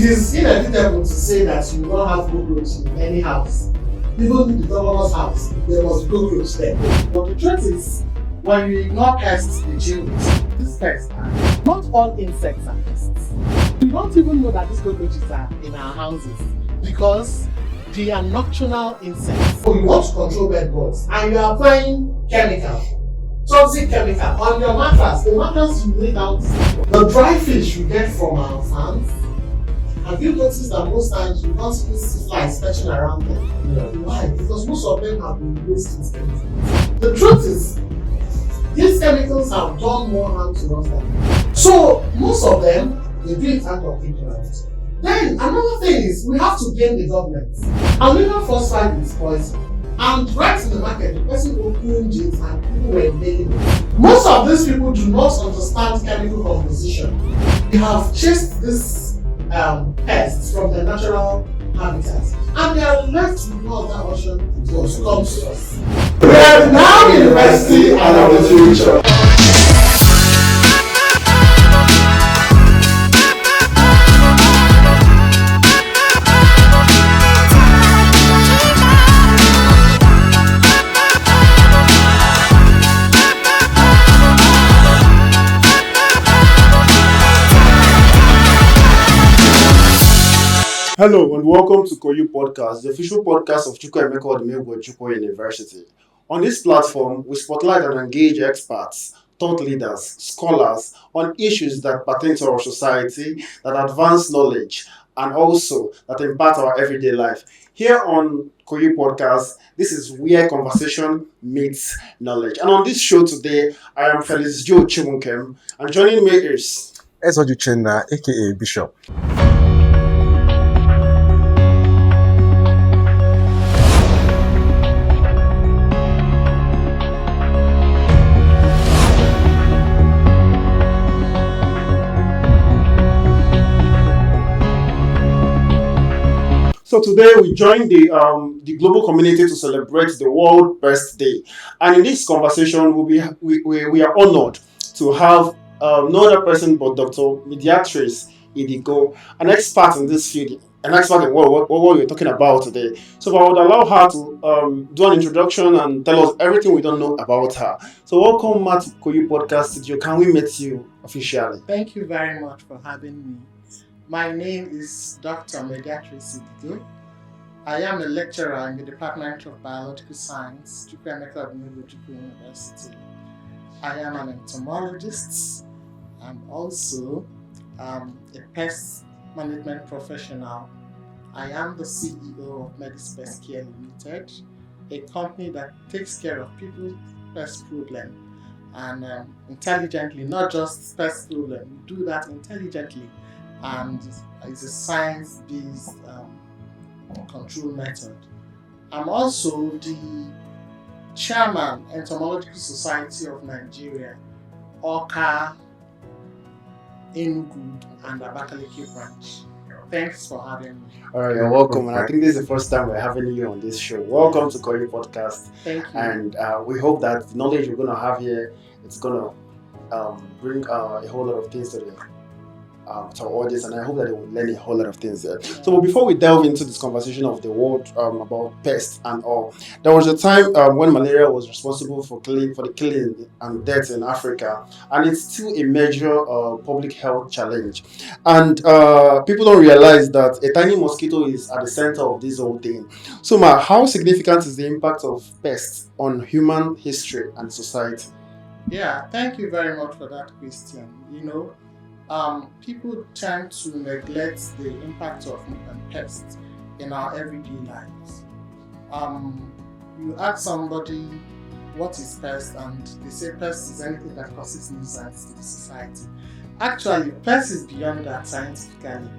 is inevitable to say that you don't have cockroach in any house. Even in the governor's house, there was cockroach there. But the truth is, when you ignore pests, they deal with these pests. Not all insects are pests. We don't even know that these cockroaches are in our houses because they are nocturnal insects. So you want to control bed bugs and you are applying toxic chemical on your mattress. The mattress you lay down, the dry fish you get from our farms. Have you noticed that most times you don't even see flies fetching around them? Yeah. Why? Because most of them have been used with chemicals. The truth is, these chemicals have done more harm to us than good. So most of them, they do it out of ignorance. Then another thing is, we have to blame the government. Aluminum phosphide is poison. And right in the market, the person opened it and people were mailing it. Most of these people do not understand chemical composition. They have chased these pests from their natural habitats, and they are left with no other option to come to us. We are now University and our future. Hello and welcome to Cooutube Podcast, the official podcast of Chukwu University. On this platform, we spotlight and engage experts, thought leaders, scholars on issues that pertain to our society, that advance knowledge, and also that impact our everyday life. Here on Cooutube Podcast, this is where conversation meets knowledge. And on this show today, I am Felix Joe Chimunkem, and joining me is Ezojuchenna, aka Bishop. So today we join the global community to celebrate the World Pest Day, and in this conversation we are honored to have no other person but Dr. Mediatrix Idigo, an expert in this field, an expert in what we're talking about today. So I would allow her to do an introduction and tell us everything we don't know about her. So welcome to Cooutube Podcast Studio. Can we meet you officially? Thank you very much for having me. My name is Dr. Mediatrix Idigo. I am a lecturer in the Department of Biological Science, Chukwu University. I am an entomologist. I'm also a pest management professional. I am the CEO of Pest Care Limited, a company that takes care of people's pest problem and intelligently, not just pest problem. We do that intelligently. And it's a science-based control method. I'm also the chairman, Entomological Society of Nigeria, Awka, Enugu, and Abakaliki branch. Thanks for having me. All right, you're welcome. And I think this is the first time we're having you on this show. Welcome to Cooutube Podcast. Thank you. And we hope that the knowledge we're going to have here, it's going to bring a whole lot of things to our audience, and I hope that they will learn a whole lot of things there. Yeah. So before we delve into this conversation of the world about pests and all, there was a time when malaria was responsible for the killing and death in Africa, and it's still a major public health challenge. And people don't realize that a tiny mosquito is at the center of this whole thing. So how significant is the impact of pests on human history and society? Yeah, thank you very much for that question. People tend to neglect the impact of pests in our everyday lives. You ask somebody what is pest, and they say pest is anything that causes nuisance to the society. Actually, pest is beyond that scientifically.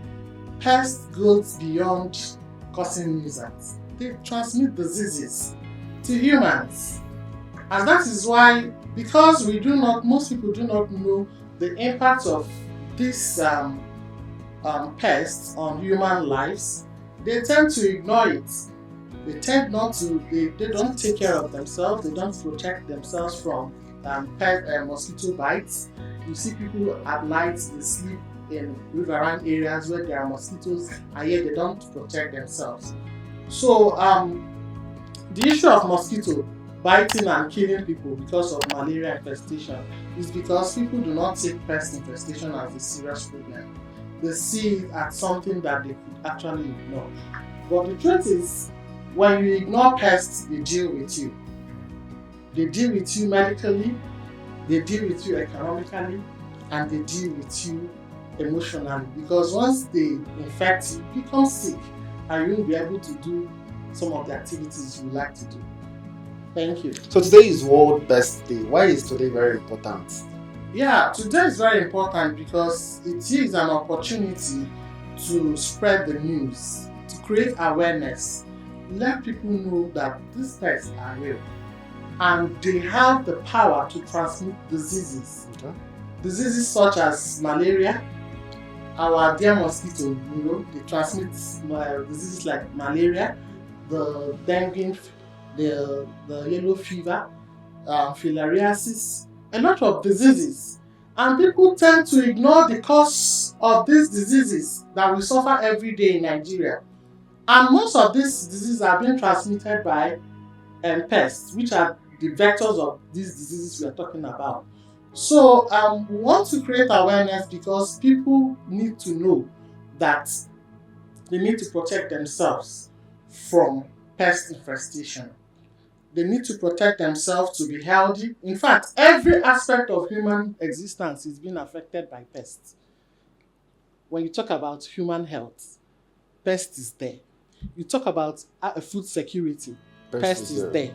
Pest goes beyond causing nuisance. They transmit diseases to humans, and that is why, because most people do not know the impact of these pests on human lives, they tend to ignore it. They tend not to, they don't take care of themselves, they don't protect themselves from mosquito bites. You see people at night, they sleep in riverine areas where there are mosquitoes, and yet they don't protect themselves. So the issue of mosquito biting and killing people because of malaria infestation is because people do not take pest infestation as a serious problem. They see it as something that they could actually ignore. But the truth is, when you ignore pests, they deal with you. They deal with you medically, they deal with you economically, and they deal with you emotionally. Because once they infect you, you become sick, and you won't be able to do some of the activities you like to do. Thank you. So today is World Pest Day. Why is today very important? Yeah, today is very important because it is an opportunity to spread the news, to create awareness, let people know that these pests are real and they have the power to transmit diseases. Okay. Diseases such as malaria, our dear mosquito, they transmit diseases like malaria, the dengue, the yellow fever, filariasis, a lot of diseases. And people tend to ignore the cause of these diseases that we suffer every day in Nigeria. And most of these diseases are being transmitted by pests, which are the vectors of these diseases we are talking about. So we want to create awareness because people need to know that they need to protect themselves from pest infestation. They need to protect themselves to be healthy. In fact, every aspect of human existence is being affected by pests. When you talk about human health, pest is there. You talk about food security, pest is there.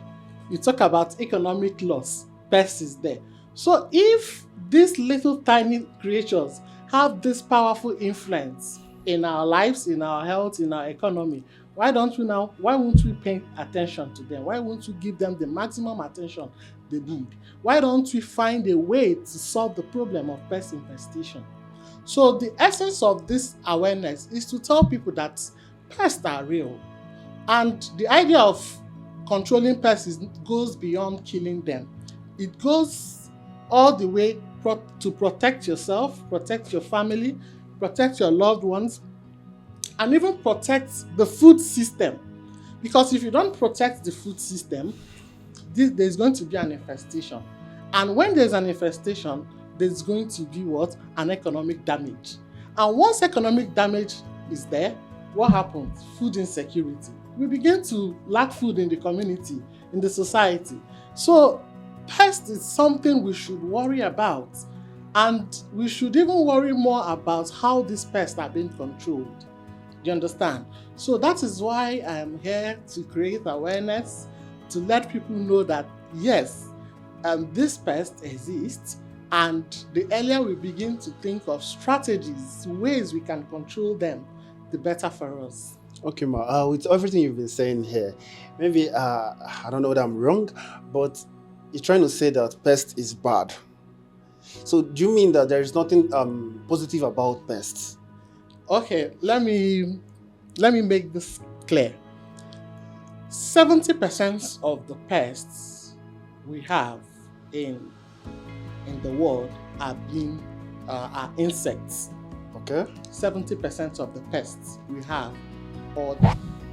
You talk about economic loss, pest is there. So if these little tiny creatures have this powerful influence in our lives, in our health, in our economy, why won't we pay attention to them? Why won't we give them the maximum attention they need? Why don't we find a way to solve the problem of pest infestation? So the essence of this awareness is to tell people that pests are real. And the idea of controlling pests goes beyond killing them. It goes all the way to protect yourself, protect your family, protect your loved ones, and even protect the food system. Because if you don't protect the food system, there's going to be an infestation. And when there's an infestation, there's going to be what? An economic damage. And once economic damage is there, what happens? Food insecurity. We begin to lack food in the community, in the society. So pest is something we should worry about. And we should even worry more about how these pests are being controlled. Do you understand? So that is why I am here to create awareness, to let people know that yes, this pest exists, and the earlier we begin to think of strategies, ways we can control them, the better for us. Okay, Ma. With everything you've been saying here, maybe I don't know whether I'm wrong, but you're trying to say that pest is bad. So do you mean that there is nothing positive about pests? Okay, let me make this clear. 70% of the pests we have in the world are insects. Okay. 70% of the pests we have, or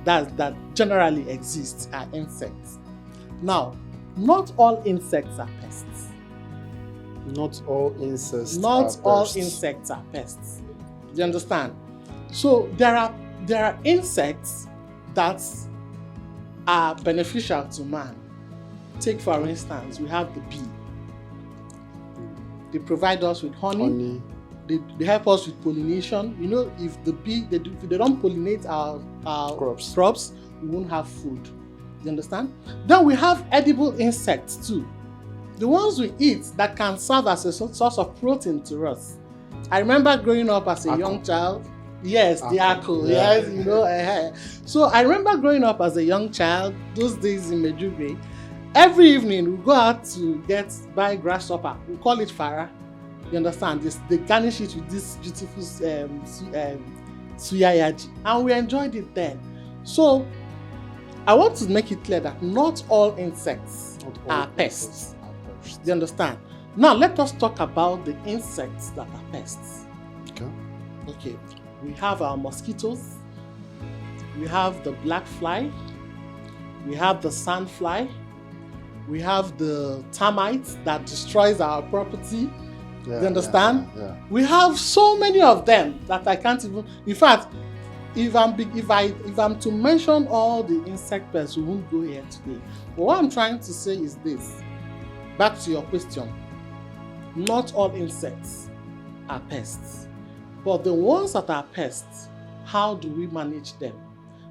that generally exist, are insects. Now, not all insects are pests. Not all insects. Insects are pests. Do you understand? So there are insects that are beneficial to man. Take for instance, we have the bee. They provide us with honey. They help us with pollination. If the bee if they don't pollinate our crops, we won't have food. Do you understand? Then we have edible insects too. The ones we eat that can serve as a source of protein to us. I remember growing up as a young child. Yes, the apple. Yeah. Yes, So I remember growing up as a young child, those days in Medjugorje. Every evening we go out to buy grasshopper. We call it farah. You understand? They garnish it with this beautiful suyayaji, and we enjoyed it then. So I want to make it clear that not all insects are pests. Do you understand? Now let us talk about the insects that are pests. Okay. Okay, we have our mosquitoes, we have the black fly, we have the sand fly, we have the termites that destroys our property. You understand? Yeah. We have so many of them that I can't even. In fact, if I'm to mention all the insect pests, we won't go here today. But what I'm trying to say is this. Back to your question. Not all insects are pests, but the ones that are pests, how do we manage them?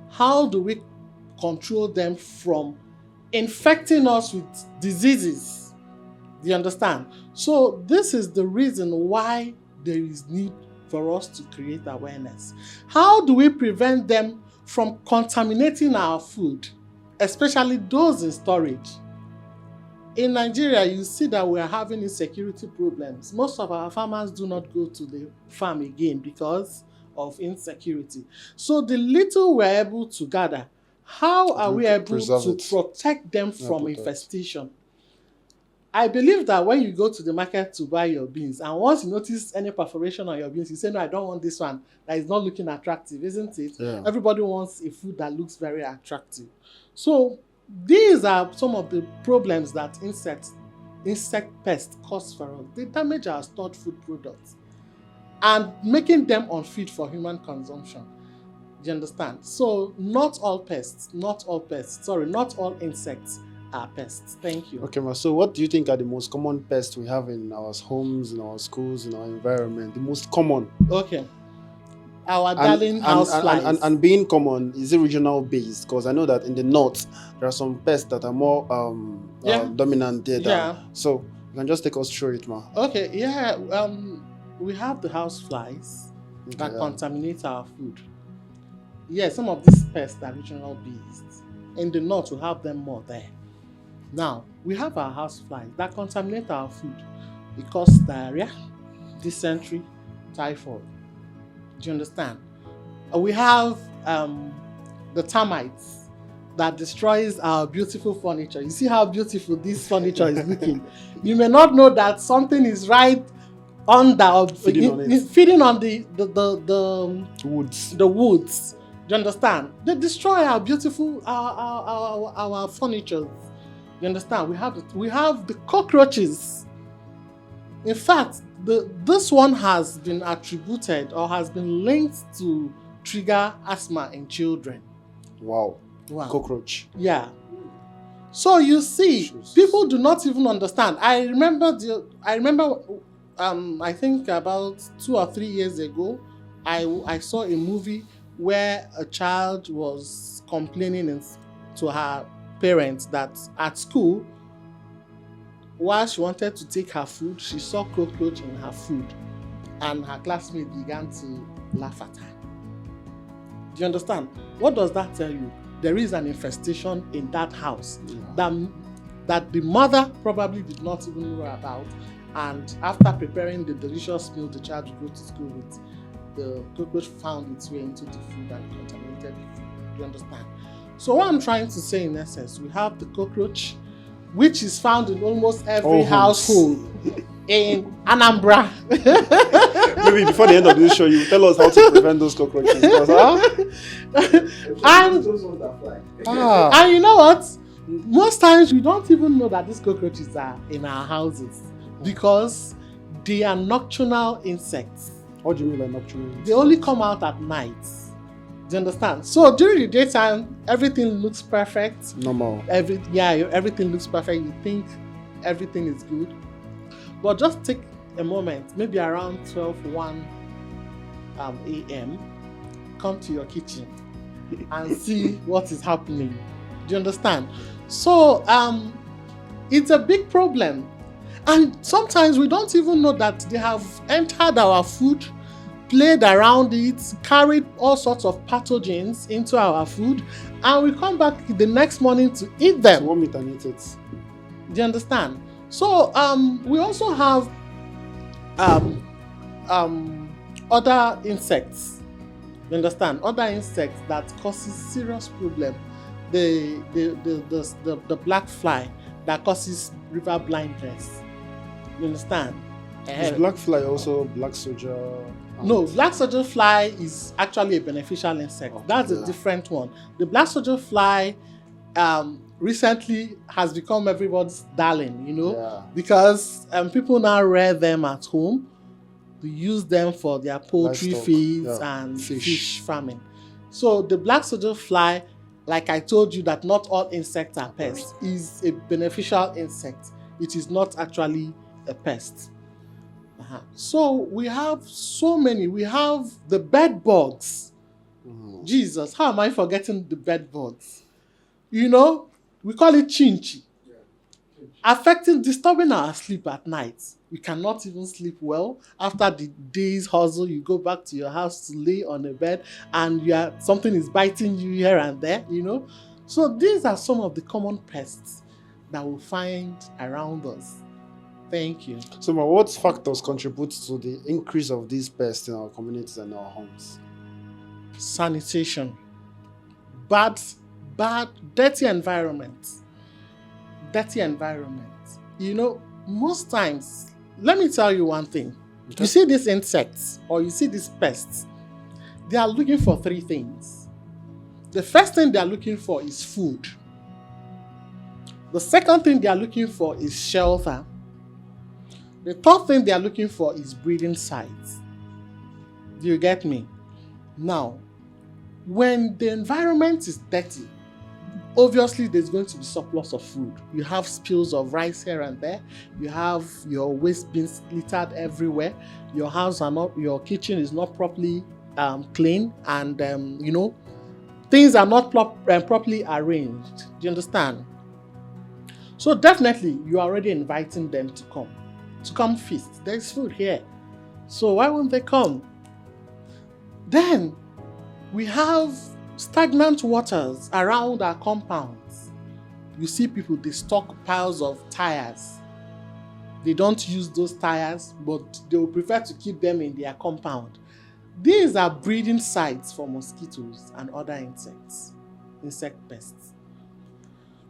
How do we control them from infecting us with diseases? Do you understand? So this is the reason why there is need for us to create awareness. How do we prevent them from contaminating our food, especially those in storage? In Nigeria, you see that we are having insecurity problems. Most of our farmers do not go to the farm again because of insecurity. So the little we're able to gather, how are we able to protect them from infestation? I believe that when you go to the market to buy your beans, and once you notice any perforation on your beans, you say, no, I don't want this one. That is not looking attractive, isn't it? Yeah. Everybody wants a food that looks very attractive. So these are some of the problems that insect pests cause for us. They damage our stored food products and making them unfit for human consumption. Do you understand? So not all insects are pests. Thank you. Okay, so what do you think are the most common pests we have in our homes, in our schools, in our environment? The most common. Okay. Our darling house flies. And being common, is it regional based? Because I know that in the north, there are some pests that are more dominant there. So you can just take us through it, ma. Okay, yeah. We have the house flies that contaminate our food. Yeah, some of these pests are regional based. In the north, we have them more there. Now, we have our house flies that contaminate our food. It causes diarrhea, dysentery, typhoid. Do you understand? We have the termites that destroys our beautiful furniture. You see how beautiful this furniture is looking. You may not know that something is right under feeding on the woods. The woods. Do you understand? They destroy our beautiful our furniture. You understand? We have the cockroaches. In fact, this one has been attributed or has been linked to trigger asthma in children. Wow. Cockroach. Yeah. So you see, people do not even understand. I remember I think about 2 or 3 years ago, I saw a movie where a child was complaining to her parents that at school, while she wanted to take her food, she saw cockroach in her food, and her classmates began to laugh at her. Do you understand? What does that tell you? There is an infestation in that house that the mother probably did not even know about, and after preparing the delicious meal the child would go to school with, the cockroach found its way into the food and contaminated the food. Do you understand? So what I'm trying to say in essence, we have the cockroach, which is found in almost every household in Anambra. Maybe before the end of this show, you tell us how to prevent those cockroaches. And you know what? Most times we don't even know that these cockroaches are in our houses because they are nocturnal insects. What do you mean by nocturnal? They only come out at night. Do you understand? So during the daytime, everything looks perfect. Normal. Everything looks perfect. You think everything is good. But just take a moment, maybe around 1 a.m., come to your kitchen and see what is happening. Do you understand? So it's a big problem. And sometimes we don't even know that they have entered our food, played around it, carried all sorts of pathogens into our food, and we come back the next morning to eat them. Warm it and eat it. Do you understand? So we also have other insects. You understand? Other insects that causes serious problem. The black fly that causes river blindness. You understand? Is black fly also black soldier? No, black soldier fly is actually a beneficial insect. Okay, That's a different one. The black soldier fly recently has become everybody's darling, because people now rear them at home. We use them for their poultry Livestock, feeds and fish farming. So the black soldier fly, like I told you that not all insects are pests, is a beneficial insect. It is not actually a pest. So we have so many. We have the bed bugs. Jesus, how am I forgetting the bed bugs? We call it chinchi. Disturbing our sleep at night. We cannot even sleep well. After the day's hustle, you go back to your house to lay on a bed and something is biting you here and there, So these are some of the common pests that we'll find around us. Thank you. So, what factors contribute to the increase of these pests in our communities and our homes? Sanitation. Bad, dirty environment. Most times, let me tell you one thing. Okay. You see these insects or you see these pests, they are looking for three things. The first thing they are looking for is food. The second thing they are looking for is shelter. The third thing they are looking for is breeding sites. Do you get me? Now, when the environment is dirty, obviously there's going to be surplus of food. You have spills of rice here and there. You have your waste bins littered everywhere. Your your kitchen is not properly clean, and things are not properly arranged. Do you understand? So definitely you are already inviting them to come feast. There's food here. So why won't they come? Then we have stagnant waters around our compounds. You see people, they stock piles of tires. They don't use those tires, but they will prefer to keep them in their compound. These are breeding sites for mosquitoes and other insect pests.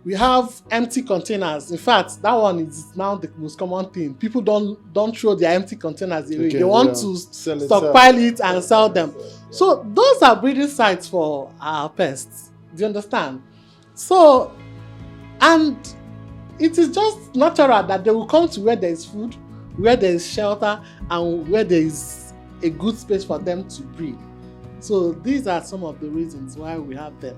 We have empty containers. In fact, that one is now the most common thing. People don't throw their empty containers away. They want to stockpile it and sell them. So those are breeding sites for our pests. Do you understand? So, and it is just natural that they will come to where there is food, where there is shelter, and where there is a good space for them to breed. So these are some of the reasons why we have them.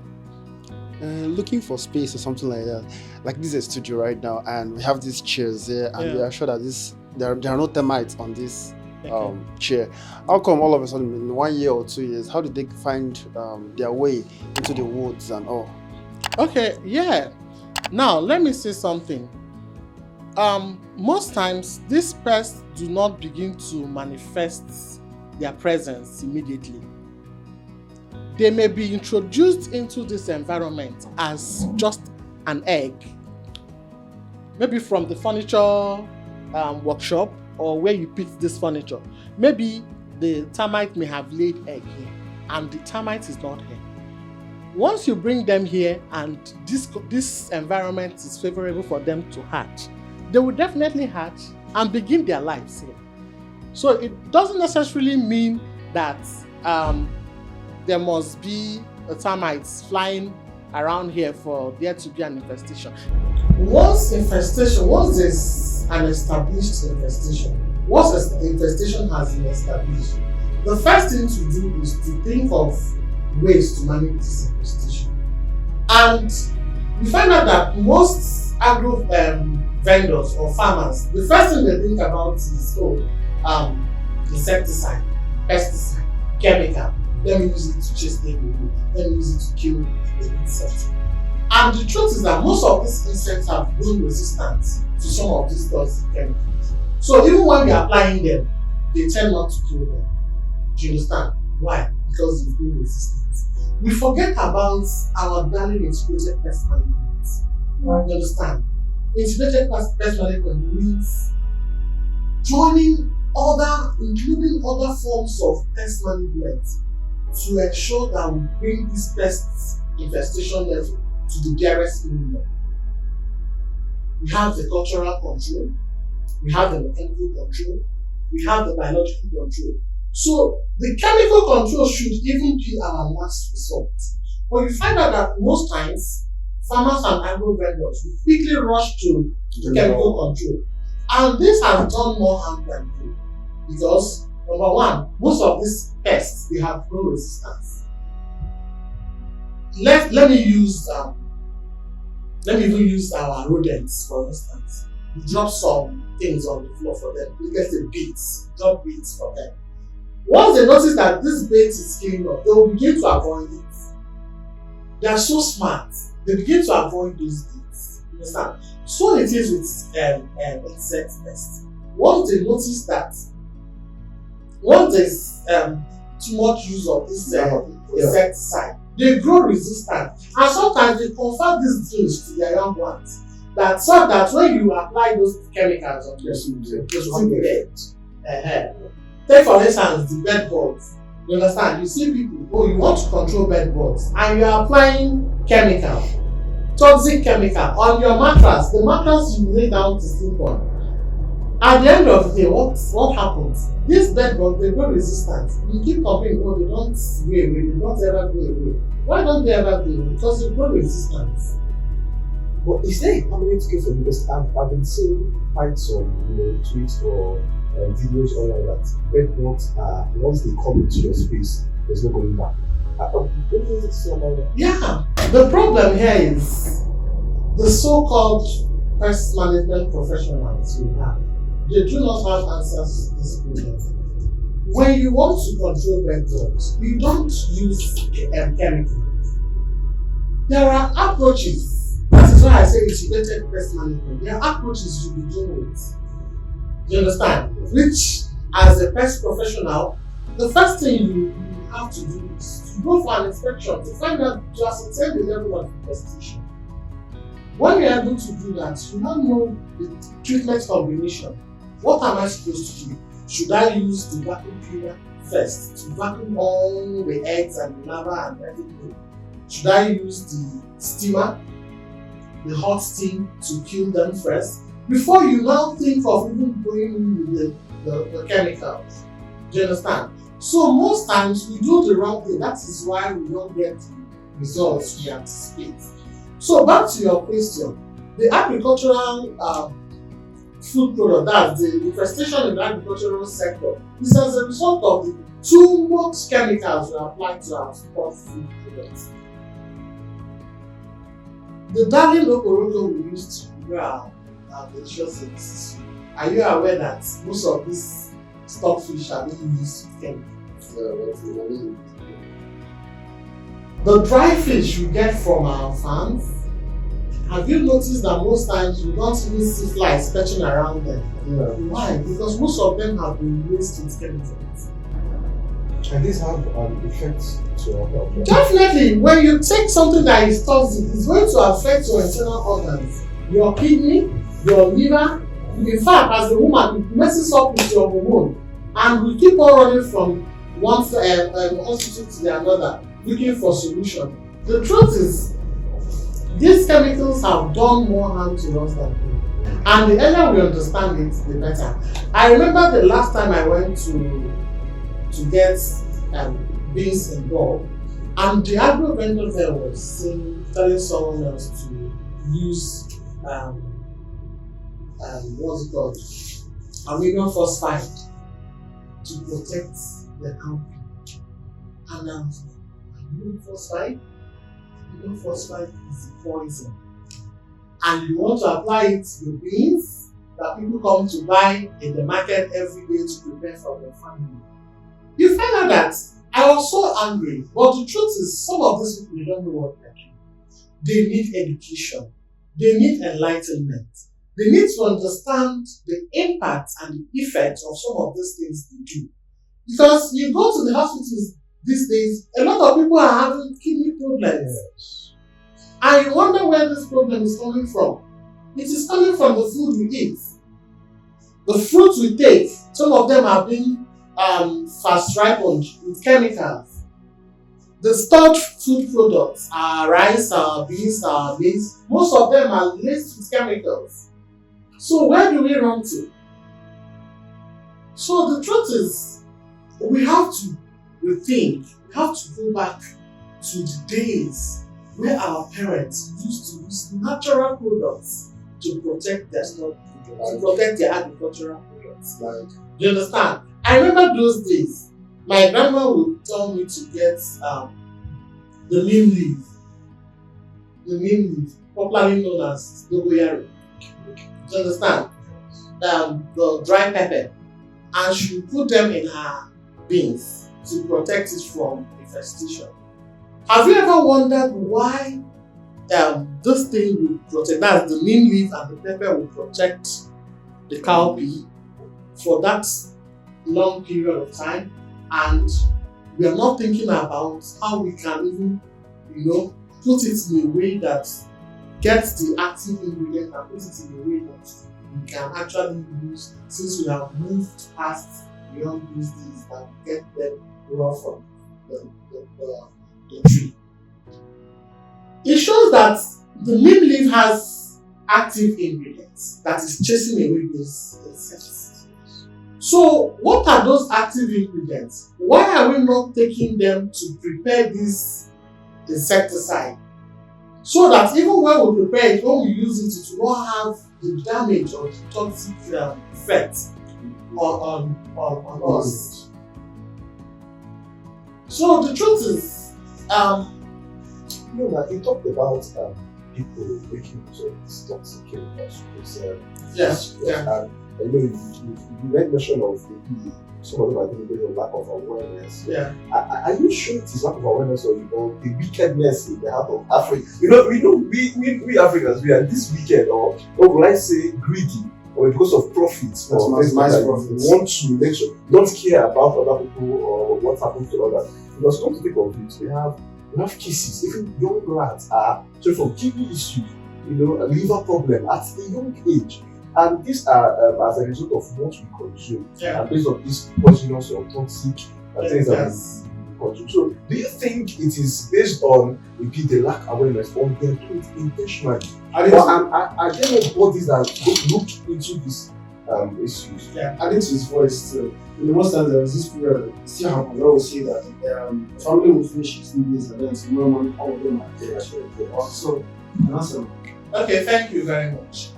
Looking for space or something like that. Like this is a studio right now, and we have these chairs here, and we are sure that there are no termites on this chair. How come all of a sudden in 1 year or 2 years, how did they find their way into the woods and all? Okay, yeah. Now let me say something. Most times these pests do not begin to manifest their presence immediately. They may be introduced into this environment as just an egg. Maybe from the furniture workshop or where you picked this furniture. Maybe the termite may have laid egg here and the termite is not here. Once you bring them here and this environment is favorable for them to hatch, they will definitely hatch and begin their lives here. So it doesn't necessarily mean that there must be a termites flying around here for there to be an infestation. Once there's an established infestation, once the infestation has been established, the first thing to do is to think of ways to manage this infestation. And we find out that most agro vendors or farmers, the first thing they think about is insecticide, pesticide, chemical. Let me use it to chase them away. Let me use it to kill the insect. And the truth is that most of these insects have grown resistant to some of these toxic chemicals. So even when we are applying them, they tend not to kill them. Do you understand? Why? Because they've been resistant. We forget about our darling integrated pest management. You understand? Integrated pest management means joining including other forms of pest management to ensure that we bring this pest infestation level to the barest minimum. We have the cultural control, we have the mechanical control, we have the biological control. So the chemical control should even be our last resort. But you find out that most times, farmers and agro vendors will quickly rush to chemical control. And this has done more harm than good. Because, number one, most of these pests, they have no resistance. Let me even use our rodents, for instance. We drop some things on the floor for them. We get the beads, drop beads for them. Once they notice that this bait is killing us, they will begin to avoid it. They are so smart. They begin to avoid those beads. You understand? So it is with insect pests. Once they notice that, once there's too much use of this insecticide, they grow resistant. And sometimes they convert these genes to their young ones. That so that when you apply those chemicals on your take for instance the bed bugs. You understand? You see people, you want to control bed bugs, and you are applying chemical, toxic chemical on your mattress, the mattress you lay down to sleep on. At the end of the day, what happens? These bed bugs, they grow resistant. You keep complaining, they don't go away, they don't ever go away. Why don't they ever go away? Because they grow resistant. But is there a permanent cure for you? Because I've been seeing quite some tweets or videos online that bed bugs are, once they come into your space, there's no going back. What do you say about that? Yeah, the problem here is the so-called pest management professionals we have. They do not have answers to this problem. When you want to control bed bugs, you don't use chemicals. There are approaches. That is why I say integrated pest management. There are approaches you begin with. You understand? Which, as a pest professional, the first thing you have to do is to go for an inspection to find out, to ascertain the level of infestation. When you're able to do that, you now know the treatment combination. What am I supposed to do? Should I use the vacuum cleaner first to vacuum all the eggs and the larvae and everything? Should I use the steamer, the hot steam, to kill them first? Before you now think of even going in with the chemicals. Do you understand? So most times we do the wrong thing. That is why we don't get the results we anticipate. So back to your question, the agricultural food product, that's the infestation in the agricultural sector, is as a result of the too much chemicals we apply to our food products. The darling okoroko we used to grow are delicious in this. Are you aware that most of these stockfish are being used with chemicals? The dry fish we get from our farms, have you noticed that most times we don't even see flies perching around them? Yeah. Why? Because most of them have been raised with chemicals. And these have an effect to our health. Definitely, when you take something that is toxic, it's going to affect your internal organs, your kidney, your liver. In fact, as a woman, it messes up with your hormone, and we keep on running from one hospital to the other, looking for solution. The truth is, these chemicals have done more harm to us than good. And the earlier we understand it, the better. I remember the last time I went to get beans involved, and the agro vendor there was telling someone else to use what's it called? Ammonium phosphide to protect the company. And ammonium phosphide is poison. And you want to apply it to the beans that people come to buy in the market every day to prepare for their family. You find out that I was so angry, but the truth is, some of these people, they don't know what they're doing. They need education. They need enlightenment. They need to understand the impact and the effect of some of these things they do. Because you go to the hospitals these days, a lot of people are having kidney problems. Yes. And you wonder where this problem is coming from. It is coming from the food we eat. The fruits we take, some of them are being fast ripened with chemicals. The stored food products, our rice, our beans, our maize, most of them are laced with chemicals. So where do we run to? So the truth is, we have to rethink, we have to go back to the days where our parents used to use natural products to protect their stock, to protect their agricultural products. Like, Do you understand? I remember those days. My grandma would tell me to get the neem leaf, popularly known as dogoyaro. Do you understand? The dry pepper, and she would put them in her beans to protect it from infestation. Have you ever wondered why this thing will protect? That's the neem leaf and the pepper will protect the cowpea for that long period of time, and we are not thinking about how we can even, put it in a way that gets the active ingredient and put it in a way that we can actually use, since we have moved past beyond those days that get them raw from the tree. It shows that the neem leaf has active ingredients that is chasing away those insects. So, what are those active ingredients? Why are we not taking them to prepare this insecticide? So that even when we prepare it, when we use it, it will not have the damage or the toxic effect on us. So the truth is, you talked about people making use of these toxic chemicals. And you made mention of maybe some of them are deliberate of lack of awareness. Yeah. Are you sure it is lack of awareness or the wickedness in the heart of Africa? We Africans, we are this wicked, or will I say greedy, or because of profits, or maximize profits. Want to make sure, don't care about other people or what happens to others. Because come to think of it, we have cases, even young lads are suffering from kidney issues, a liver problem at a young age. And these are as a result of what we consume, and based on these poisonous or toxic things that we consume. So, do you think it is based on maybe the lack of awareness, or they do it intentionally? Are there no bodies that look into these issues? Yeah, adding to his voice too. In the most times there was this period, it still happens. I always say that the family will finish his movies and then tomorrow morning all of them are there. So, awesome. Okay, thank you very much.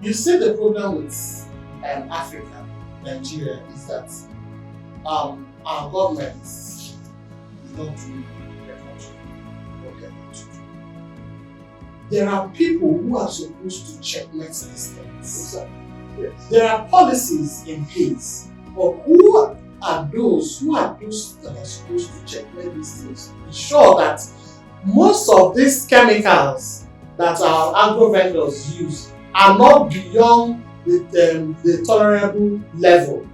You see, the problem with Africa, Nigeria, is that our governments do not do their country what they are going to do. There are people who are supposed to checkmate these things. Yes. There are policies in place, but who are those that are supposed to checkmate these things? Be sure that most of these chemicals that our agro vendors use are not beyond the tolerant level.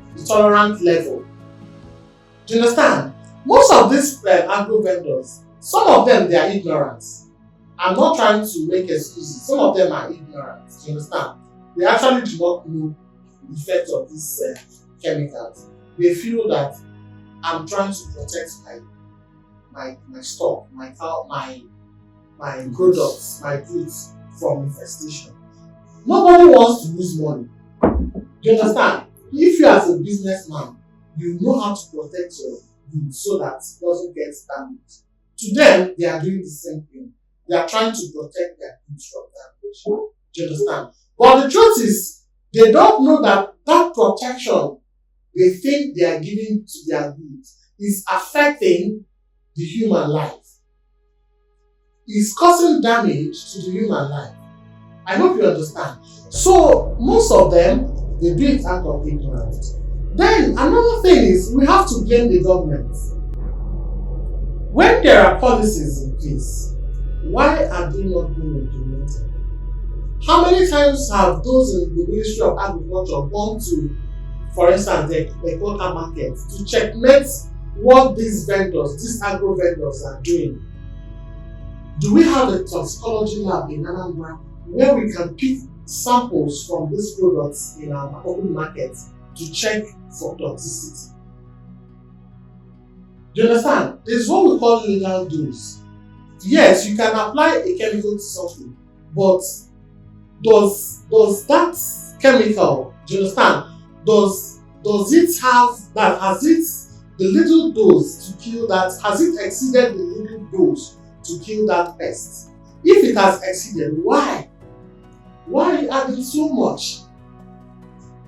Do you understand? Most of these agro vendors, some of them, they are ignorant. I'm not trying to make excuses. Some of them are ignorant. Do you understand? They actually do not know the effect of these chemicals. They feel that I'm trying to protect my stock, my products, my goods from infestation. Nobody wants to lose money. Do you understand? If you as a businessman, you know how to protect your goods so that it doesn't get damaged. To them, they are doing the same thing. They are trying to protect their goods from damage. Do you understand? But the truth is, they don't know that protection they think they are giving to their goods is affecting the human life. It's causing damage to the human life. I hope you understand. So, most of them, they do it out of ignorance. Then, another thing is, we have to blame the government. When there are policies in place, why are they not being implemented? How many times have those in the Ministry of Agriculture gone to, for instance, the quota market to checkmate what these agro vendors are doing? Do we have a toxicology lab in Anambra where we can pick samples from these products in our open market to check for toxicity? Do you understand? There's what we call legal dose. Yes, you can apply a chemical to something, but does that chemical, do you understand? Does does it have that? Has it the little dose to kill that? Has it exceeded the little dose to kill that pest? If it has exceeded, why? Why are you adding so much?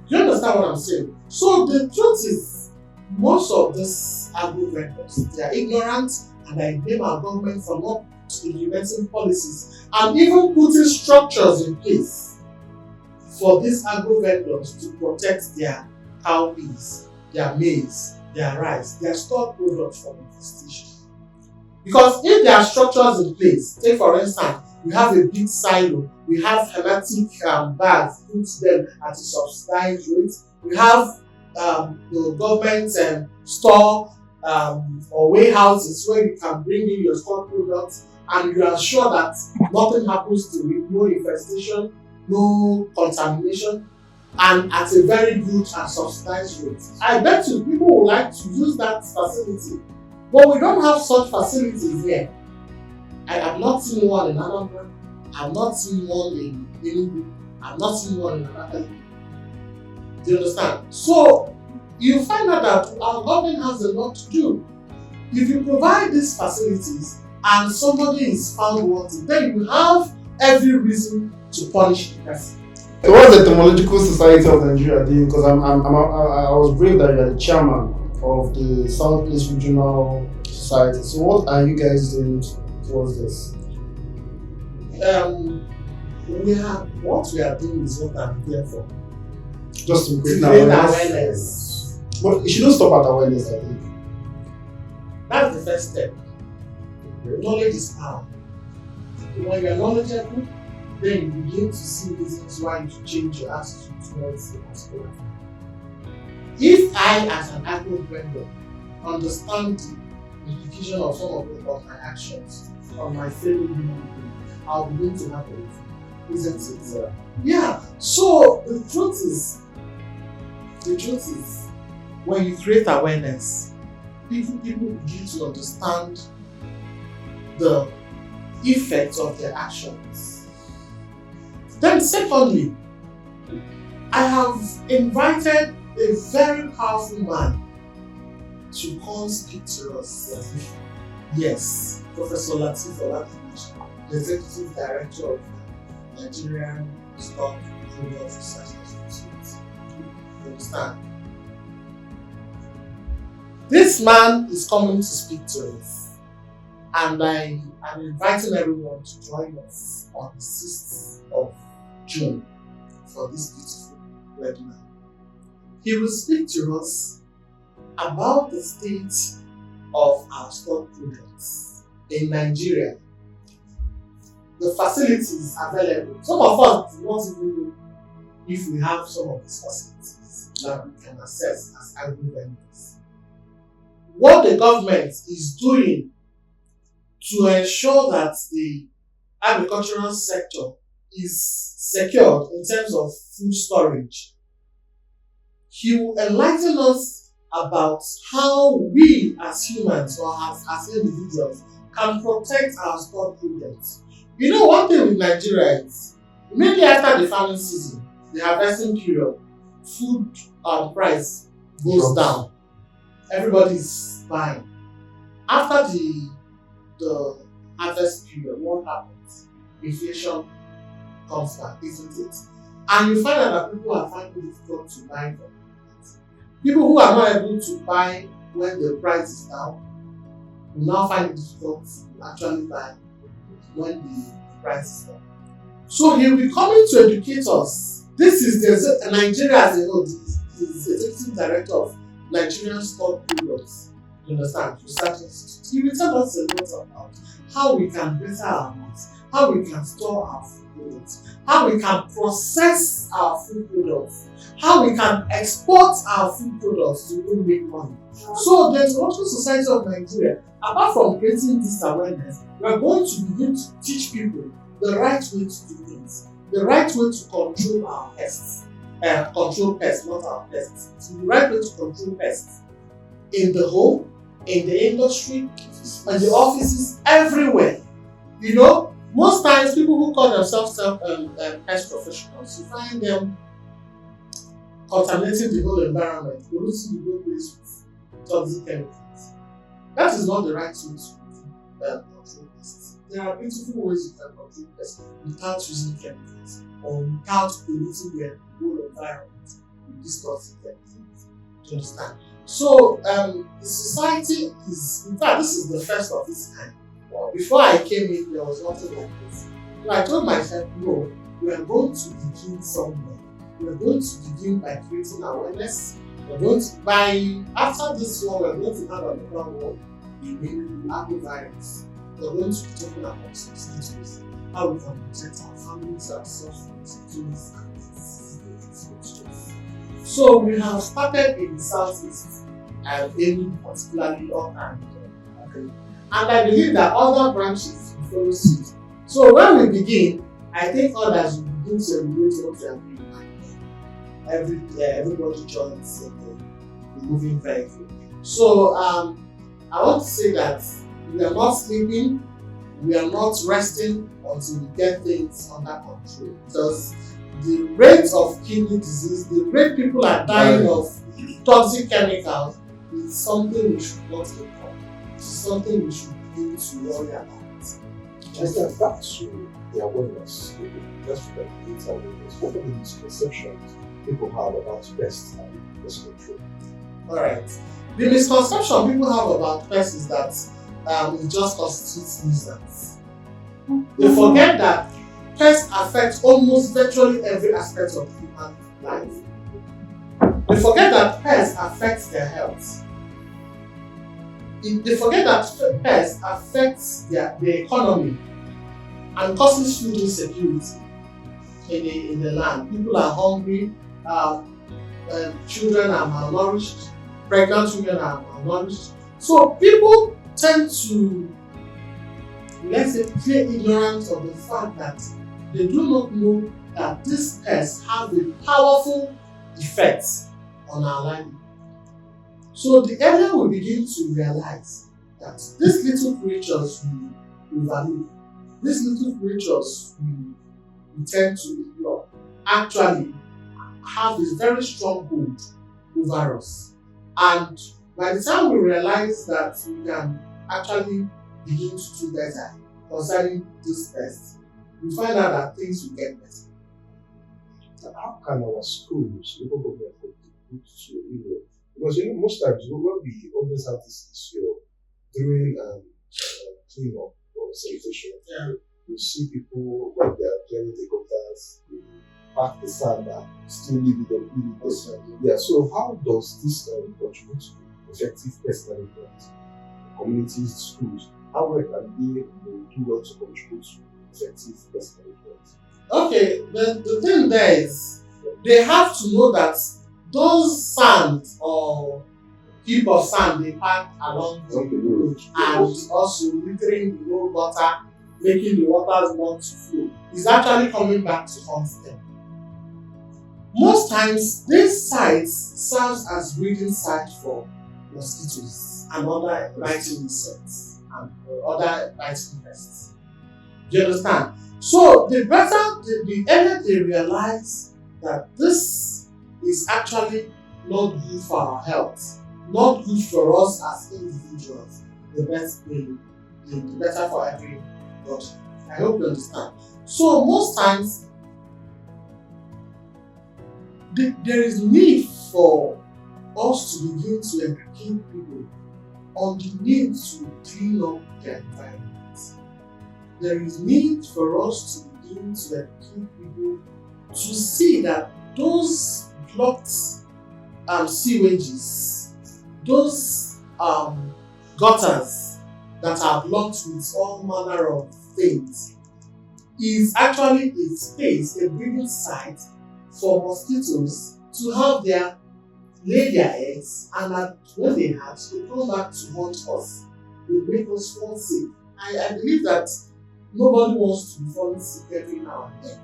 Do you understand what I'm saying? So the truth is, most of these agro vendors, they are ignorant and they blame our government for not implementing policies and even putting structures in place for these agro vendors to protect their cowpeas, their maize, their rice, their stored products from infestation. Because if there are structures in place, take for instance, we have a big silo, we have hermetic bags, put them at a subsidized rate, we have the government store or warehouses where you can bring in your stored products and you are sure that nothing happens to it, no infestation, no contamination, and at a very good and subsidized rate. I bet you people would like to use that facility, but we don't have such facilities here. I have not seen one in Anambra, I have not seen one in Idigo, I have not seen one in Anambra. Do you understand? So you find out that our government has a lot to do. If you provide these facilities and somebody is found wanting, then you have every reason to punish the person. So what's the Entomological Society of Nigeria doing? Because I was briefed that you're the chairman of the Southeast Regional Society. So what are you guys doing towards this? What we are doing is what I'm here for. Just to create awareness. But it shouldn't stop at awareness, I think. That's the first step. Knowledge is power. When you're knowledgeable, then you begin to see reasons why you should change your attitude towards the hospital. If I, as an agro vendor, understand the implication of some of my actions on my fellow human being, I'll begin to have it. Isn't it? Yeah. So the truth is, when you create awareness, people begin to understand the effects of their actions. Then secondly, I have invited a very powerful man to come speak to us. Yes, Professor Latif Oladimeji, the Executive Director of Nigerian Stock Product Research Institute. You understand? This man is coming to speak to us, and I am inviting everyone to join us on the 6th of June for this beautiful webinar. He will speak to us about the state of our stock products in Nigeria, the facilities available. Some of us do not even know if we have some of these facilities that we can access as agro vendors. What the government is doing to ensure that the agricultural sector is secured in terms of food storage. He will enlighten us about how we as humans or as individuals can protect our stored products. You know, one thing with Nigeria is immediately after the farming season, the harvesting period, food price goes down. Everybody's buying. After the harvest period, what happens? Inflation comes back, isn't it? And you find out that people are finding it difficult to buy from it. People who are not able to buy when the price is down will now find it difficult to actually buy when the price is down. So he will be coming to educate us. This is the Nigeria as a whole, the Executive Director of Nigerian Stock Products. You understand? Research Institute. He will tell us a lot about how we can better our needs, how we can store our food products, how we can process our food products, how we can export our food products to even make money. So the Entomological Society of Nigeria, apart from creating this awareness, we are going to begin to teach people the right way to do things, the right way to control our pests. Control pests, not our pests. It's the right way to control pests in the home, in the industry, in the offices, everywhere. You know, most times people who call themselves pest professionals, you find them contaminating the whole environment, polluting the whole place with toxic chemicals. That is not the right way to control pests. There are beautiful ways you can control pests without using chemicals or without polluting the whole environment with these toxic chemicals. Do you understand? So the society is, in fact, this is the first of its kind. Before I came in, there was nothing like this. So I told myself, no, we are going to begin somewhere. We are going to begin by creating awareness. We're going to, after this one, we're going to have another one, the arbovirus. We're going to be talking about mosquitoes, how we can protect our families, ourselves from mosquitoes and diseases. So we have started in the southeast and aiming particularly up and I believe that other branches will follow suit. So when we begin, I think others will begin to emulate what we are doing. Everybody joins in the moving vehicle. So I want to say that we are not sleeping, we are not resting until we get things under control. Because the rate of kidney disease, the rate people are dying of toxic chemicals is something we should not ignore. It's something we should begin to worry about. Just get back to the awareness, just for the awareness. What are the misconceptions people have about pests and pest control? Alright. The misconception people have about pests is that it just constitutes nuisance. They forget that pests affect almost virtually every aspect of human life. They forget that pests affect their health. They forget that pests affect their economy and causes food insecurity in the land. People are hungry, children are malnourished, pregnant women are malnourished. So people tend to, let's say, play ignorant of the fact that they do not know that these pests have a powerful effect on our livelihood. So the earlier we begin to realize that these little creatures we value, these little creatures we tend to ignore, actually have a very strong hold over us. And by the time we realize that we can actually begin to do better concerning these pests, we find out that things will get better. Now, how can our schools, local government, contribute to, because most times when we always have this issue during clean up or sanitation, you see people when they are cleaning the gutters, they pack the sand and still leave it on. Yeah, so how does this contribute to effective pest management? Communities, schools, how well can they do well to contribute to effective pest management? Okay, the thing there is they have to know that those sand or heap of sand they pack along the road and also littering the road water, making the waters want to flow, is actually coming back to haunt them. Most times, these sites serve as breeding sites for mosquitoes and other biting insects and other biting pests. Do you understand? So the earlier they realize that this is actually not good for our health, not good for us as individuals, the better for everybody. I hope you understand. So most times, there is need for us to begin to educate people on the need to clean up their environment. There is need for us to begin to educate people to see that those blocked sewages, those gutters that are blocked with all manner of things, is actually a space, a breeding site for mosquitoes to have lay their eggs, and that when they hatch, they come back to haunt us. They make us fall sick. I believe that nobody wants to be falling sick every now and then.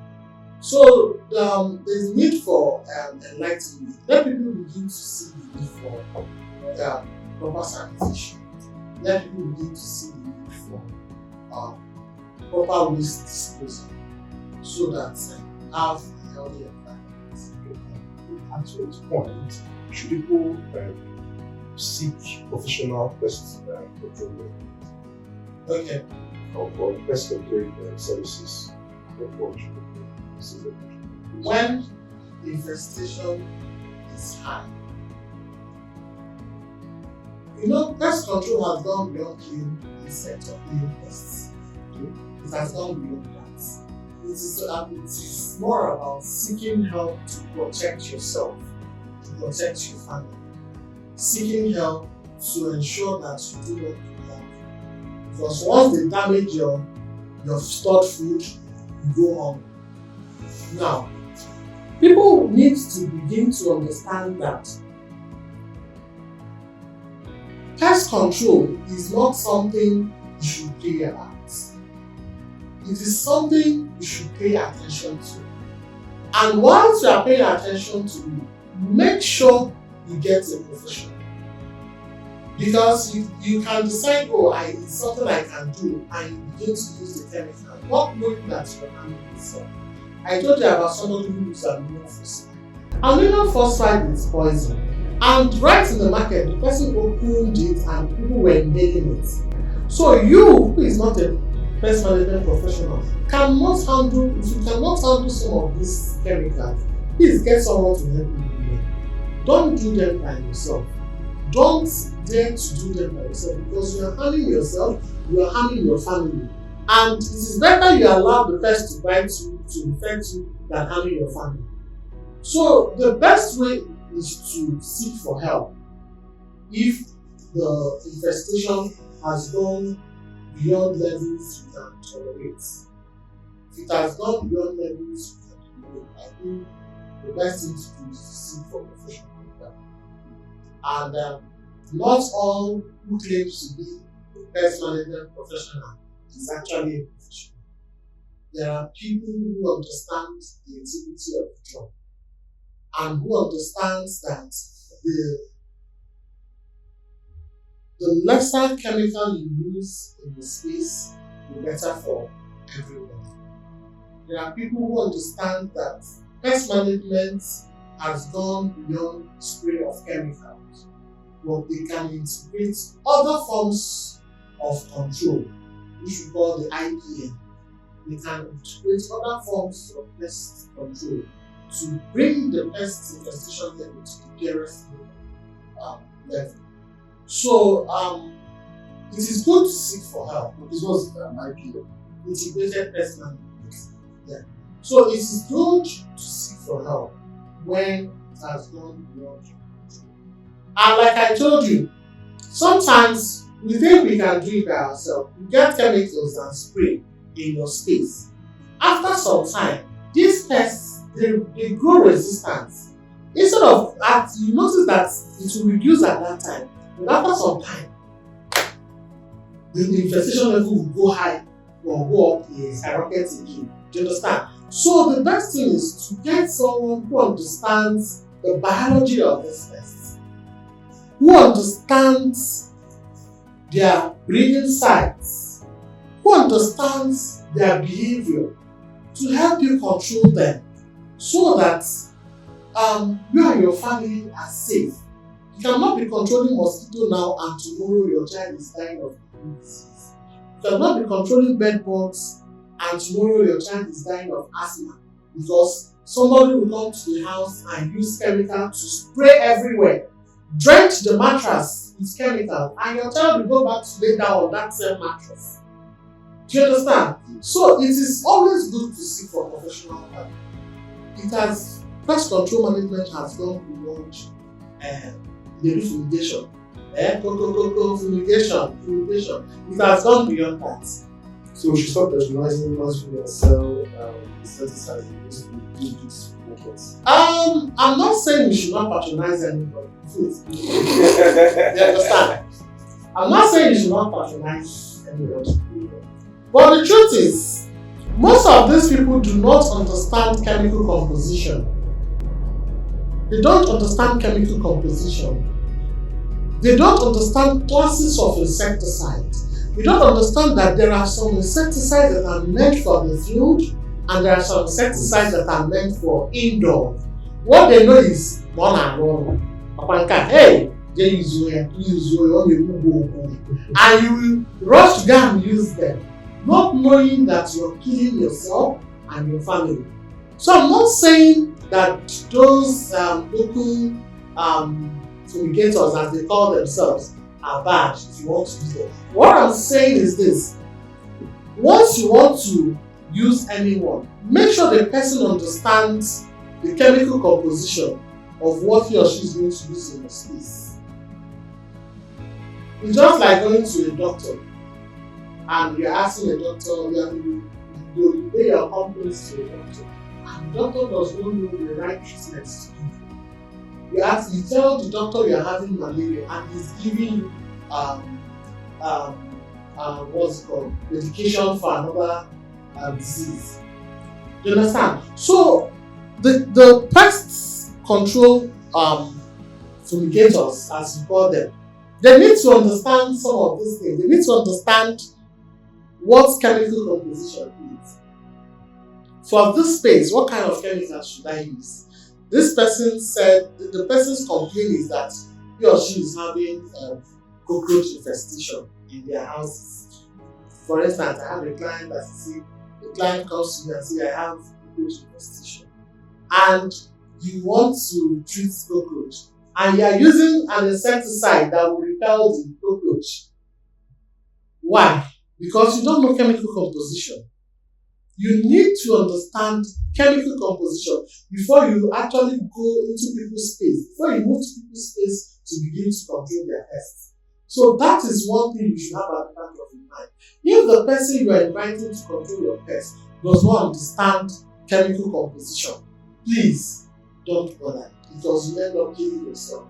So there's need for enlightenment. Let people begin to see the need for proper sanitation. Let people begin to see the need for proper waste disposal, so that we have a healthy environment. at what point should people seek professional pest control Okay. or pest control services? What should people seek? When infestation is high, pest control has gone beyond killing insects or killing pests. It has gone beyond that. It is more about seeking help to protect yourself, to protect your family. Seeking help to ensure that you do not do that. Because once they damage your stored food, you go hungry. Now, people need to begin to understand that pest control is not something you should play about. It is something you should pay attention to. And once you are paying attention to it, make sure you get a professional. Because you can decide, it's something I can do, and you begin to use the chemical, not knowing that you're harming yourself. I told you about somebody who uses aluminum phosphide. Aluminum phosphide is poison. And right in the market, the person opened it and people were inhaling it. So you, who is not a pest management professional, cannot handle, if you cannot handle some of these chemicals, please get someone to help you. Don't do them by yourself. Don't dare to do them by yourself, because you are harming yourself, you are harming your family. And it is better you allow the pest to bite you, to infect you, than harming your family. So the best way is to seek for help. If the infestation has gone beyond levels you can tolerate, if it has gone beyond levels you can tolerate, I think the best thing to do is to seek for professional help. And not all who claims to be a pest management professional is actually a professional. There are people who understand the utility of the job and who understands that the lesser chemical you use in the space, the better for everyone. There are people who understand that pest management has gone beyond the spray of chemicals, but they can integrate other forms of control, which we call the IPM. They can integrate other forms of pest control to bring the pest infestation level to the dearest level. So it is good to seek for help. This was IPM, integrated pest management. Yeah. So it is good to seek for help when it has gone beyond control. And like I told you, sometimes we think we can do it by ourselves. We get chemicals and spray in your space. After some time, these pests they grow resistant. Instead of that, you notice that it will reduce at that time. But after some time, the infestation level will go high or go up in skyrocket again. Do you understand? So the best thing is to get someone who understands the biology of these pests, who understands their breeding sites, who understands their behavior, to help you control them, so that you and your family are safe. You cannot be controlling mosquito now and tomorrow your child is dying of disease. You cannot be controlling bed bugs and tomorrow your child is dying of asthma, because somebody will come to the house and use chemical to spray everywhere, drench the mattress with chemical, and your child will go back to lay down on that same mattress. Do you understand? So it is always good to seek for professional help. Pest control management has gone beyond the fumigation. Fumigation. It has gone beyond that. So we should stop personalizing once we sell insecticides to do these methods. I'm not saying you should not patronize anybody. Please. You understand? I'm not saying you should not patronize anybody. But the truth is, most of these people do not understand chemical composition. They don't understand chemical composition. They don't understand classes of insecticides. They don't understand that there are some insecticides that are meant for the field and there are some insecticides that are meant for indoor. What they know is one and one. Hey, they use and you will rush to go and use them, not knowing that you're killing yourself and your family. So I'm not saying that those local fumigators, as they call themselves, are bad if you want to use them. What I'm saying is this: once you want to use anyone, make sure the person understands the chemical composition of what he or she is going to use in your space. It's just like going to a doctor and you're asking a doctor, you pay your compliments to a doctor, and the doctor does not know the right treatment to give you. You tell the doctor you're having malaria and he's giving you what's it called? Medication for another disease. Do you understand? So the pest control fumigators, as you call them, they need to understand some of these things. They need to understand what chemical composition is. For this space, what kind of chemicals should I use? This person said, the person's complaint is that he or she is having cockroach infestation in their houses. For instance, I have a client that the client comes to me and says, I have cockroach infestation. And you want to treat cockroach, and you are using an insecticide that will repel the cockroach. Why? Because you don't know chemical composition. You need to understand chemical composition before you actually go into people's space, before you move to people's space to begin to control their pests. So that is one thing you should have at the back of your mind. If the person you are inviting to control your pest does not understand chemical composition, please don't bother, because you end up killing yourself.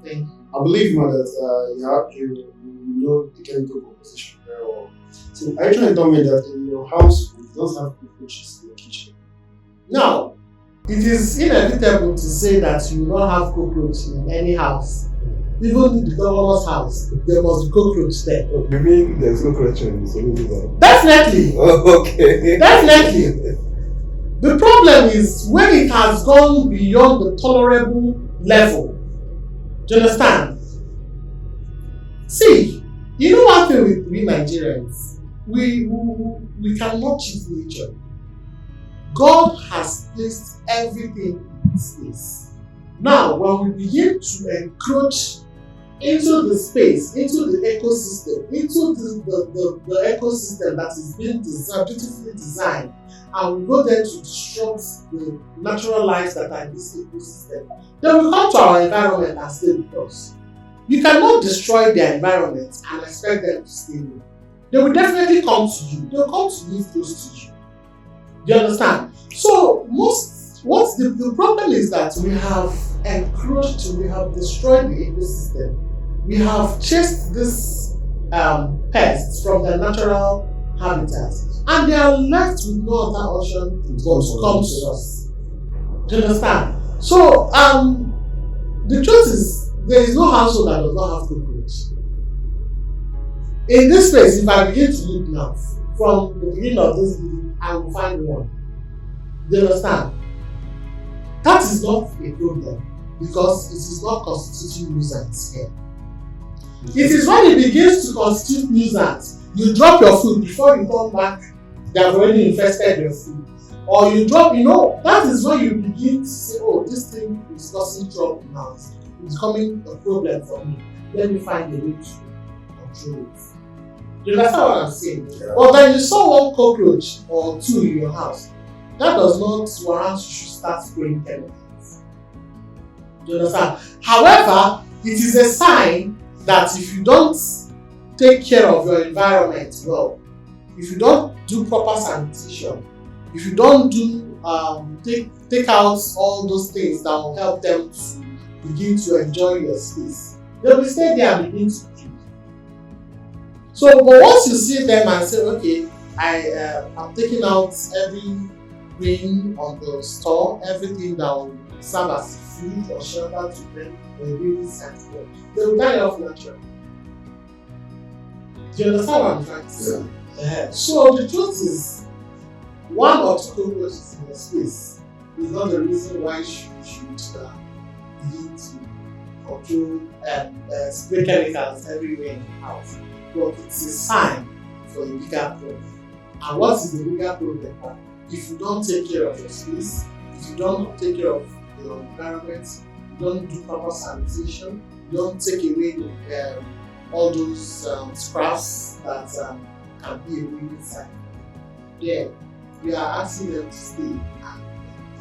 Thank you. I believe, man, that you know the chemical composition very well. So are you trying to tell me that in your house you don't have cockroaches in your kitchen? Now, it is inevitable to say that you will not have cockroach in any house. Even in the governor's house, there must be cockroach there. You mean there's cockroach in the solution? Definitely. Oh, okay. Definitely. The problem is when it has gone beyond the tolerable level. Do you understand? See, you know one thing with we Nigerians, we cannot cheat nature. God has placed everything in its place. Now, when we begin to encroach into the space, into the ecosystem, into the ecosystem that is being beautifully designed, and we go there to disrupt the natural lives that are in this ecosystem, then we come to our environment and stay with us. You cannot destroy their environment and expect them to stay with you. They will definitely come to you. They will come to live close to you. Do you understand? So the problem is that we have encroached, we have destroyed the ecosystem. We have chased these pests from their natural habitats, and they are left with no other option but to come to us. Do you understand? So the truth is, there is no household that does not have cockroach. In this place, if I begin to look now, from the beginning of this video, I will find one. Do you understand? That is not a problem, because it is not constituting nuisance here. It is when it begins to constitute nuisance, you drop your food before you come back, they have already infested your food. Or you drop, that is when you begin to say, oh, this thing is causing trouble now. It's becoming a problem for me. Let me find a way to control it. Do you understand what I'm saying? Yeah. But then you saw one cockroach or two in your house, that does not warrant you should start spraying chemicals. Do you understand? However, it is a sign that if you don't take care of your environment well, if you don't do proper sanitation, if you don't do take out all those things that will help them to begin to enjoy your space, they will stay there and begin to drink. So, but once you see them and say, okay, I'm taking out every grain on the store, everything that will serve as food or shelter to them, when really sent them, they will die off naturally. Do you understand what I'm trying to say? Yeah. So the truth is, one or two cockroaches in your space is not the reason why you should begin to control spray chemicals everywhere in the house. But it's a sign for a bigger problem. And what is the bigger problem? If you don't take care of your space, if you don't take care of your environment, you don't do proper sanitation, you don't take away all those scraps that can be a real sign. Then we are asking them to stay and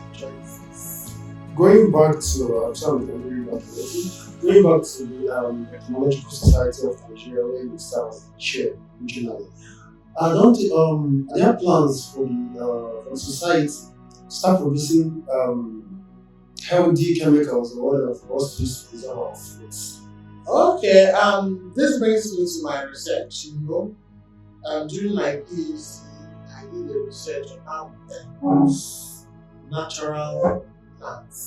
enjoy this. Going back to, going back to the Technological Society of Nigeria, where you start as the chair originally. Are there plans for the society to start producing healthy chemicals or whatever for us to use to preserve our foods? Okay, this brings me to my research. During my PhD, I did a research on how we can use natural plants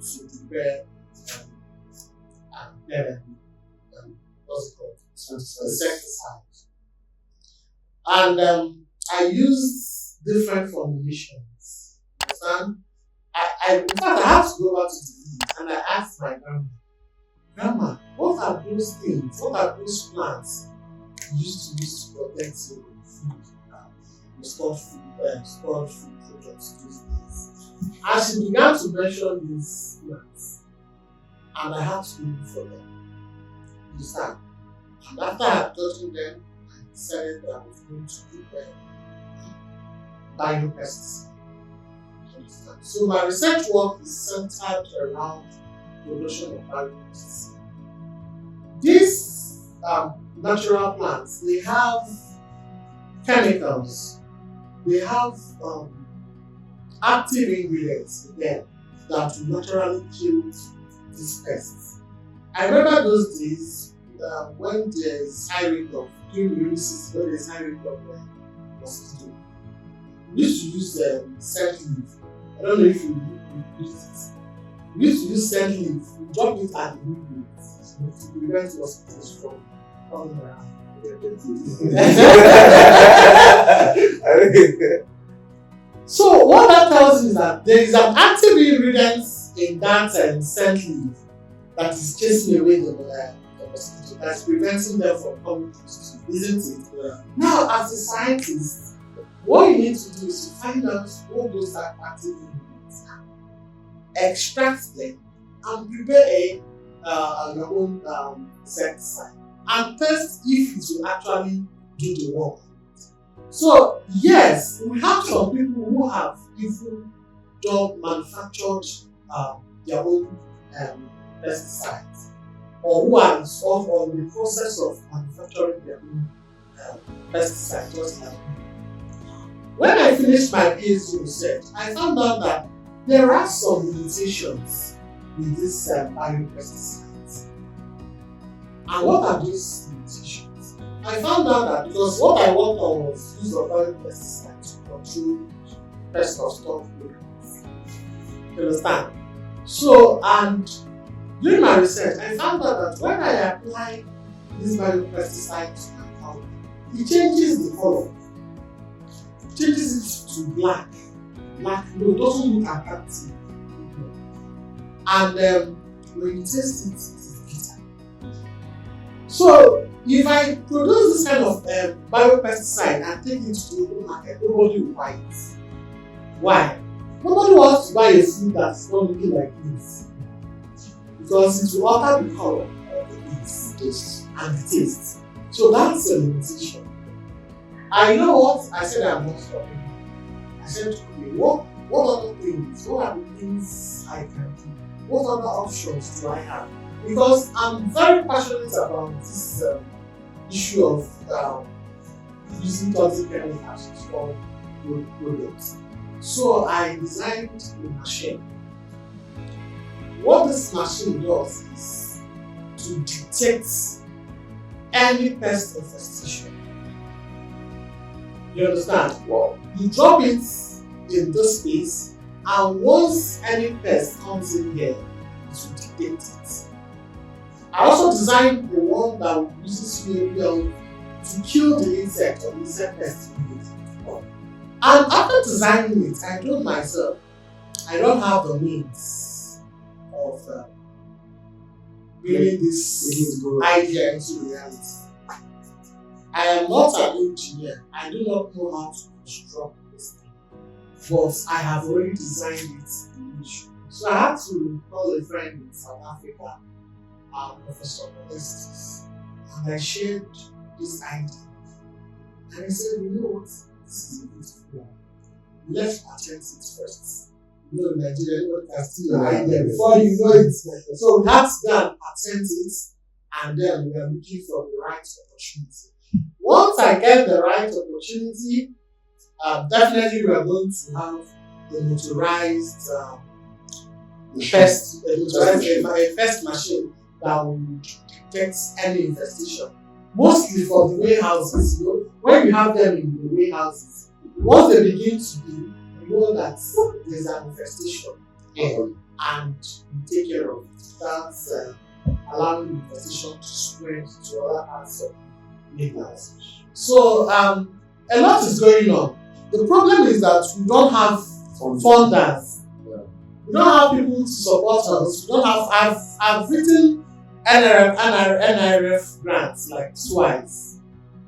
to prepare what's it called? Insecticides. And I used different formulations. Understand? In fact, I had to go back to the village and I asked my Grandma, what are those things? What are those plants you used to use to protect your food? Stored food products those days. And she began to mention these plants, and I had to look for them. You understand? And after I had gotten them, I decided that I was going to prepare biopesticides. So my research work is centered around production of biopesticides. These natural plants, they have chemicals, they have active ingredients in them that will naturally kill these pests. I remember those days when there is high rate of during rainy season, when there is high rate of mosquito. We used to use scent leaf. I don't know if you use it. We used to use scent leaf. We drop it at the window to prevent mosquitoes from coming around. So what that tells you is that there is an active ingredient in that scent leaf that is chasing away the mosquito, that's preventing them from coming close to you, isn't it? Yeah. Now, as a scientist, what you need to do is to find out what those active ingredients are, extract them, and prepare your own insecticide, and test if it will actually do the work. So yes, we have some people who have even manufactured their own pesticides, or who are on the process of manufacturing their own pesticides, just like me. When I finished my PhD research, I found out that there are some limitations with these biopesticides. And what are those limitations? I found out that because what I worked on was use of biopesticides to control pest of stock rodents. You understand? So, and during my research, I found out that when I apply this biopesticide to my cow, it changes the color. It changes it to black. Black, no, it doesn't look attractive. And when you taste it, it's bitter. So, if I produce this kind of biopesticide and take it to the open market, nobody will buy it. Why? Nobody wants to buy a food that's not looking like this. Because it will alter the color of the taste and the taste. So that's a limitation. I know what I said. I'm not stopping. I said, okay, what other things? What are the things I can do? What other options do I have? Because I'm very passionate about this issue of using toxic chemicals to store products. So I designed a machine. What this machine does is to detect any pest infestation. You understand? Well, you drop it in this space, and once any pest comes in here, it will detect it. I also designed the one that uses UAPL to kill the insect or the insect pest immediately. And after designing it, I told myself, I don't have the means of bringing this idea into reality. I am not an engineer. I do not know how to construct this thing. But I have already designed it in which. So I had to call a friend in South Africa, Professor Pest, and I shared this idea. And he said, you know what? This is a beautiful one. Let's attempt it first. You know, in Nigeria, everyone can steal your idea before you know it. So we had to go and attempt it, and then we are looking for the right opportunity. Once I get the right opportunity, definitely we are going to have a motorized pest machine that will detect any infestation. Mostly for the warehouses, you know, when you have them in the warehouses, once they begin to be, you know that there's an infestation and you take care of it. That's allowing the infestation to spread to other parts of the warehouse. So a lot is going on. The problem is that we don't have funders. We don't have people to support us. We don't have. I've written NRF grants like twice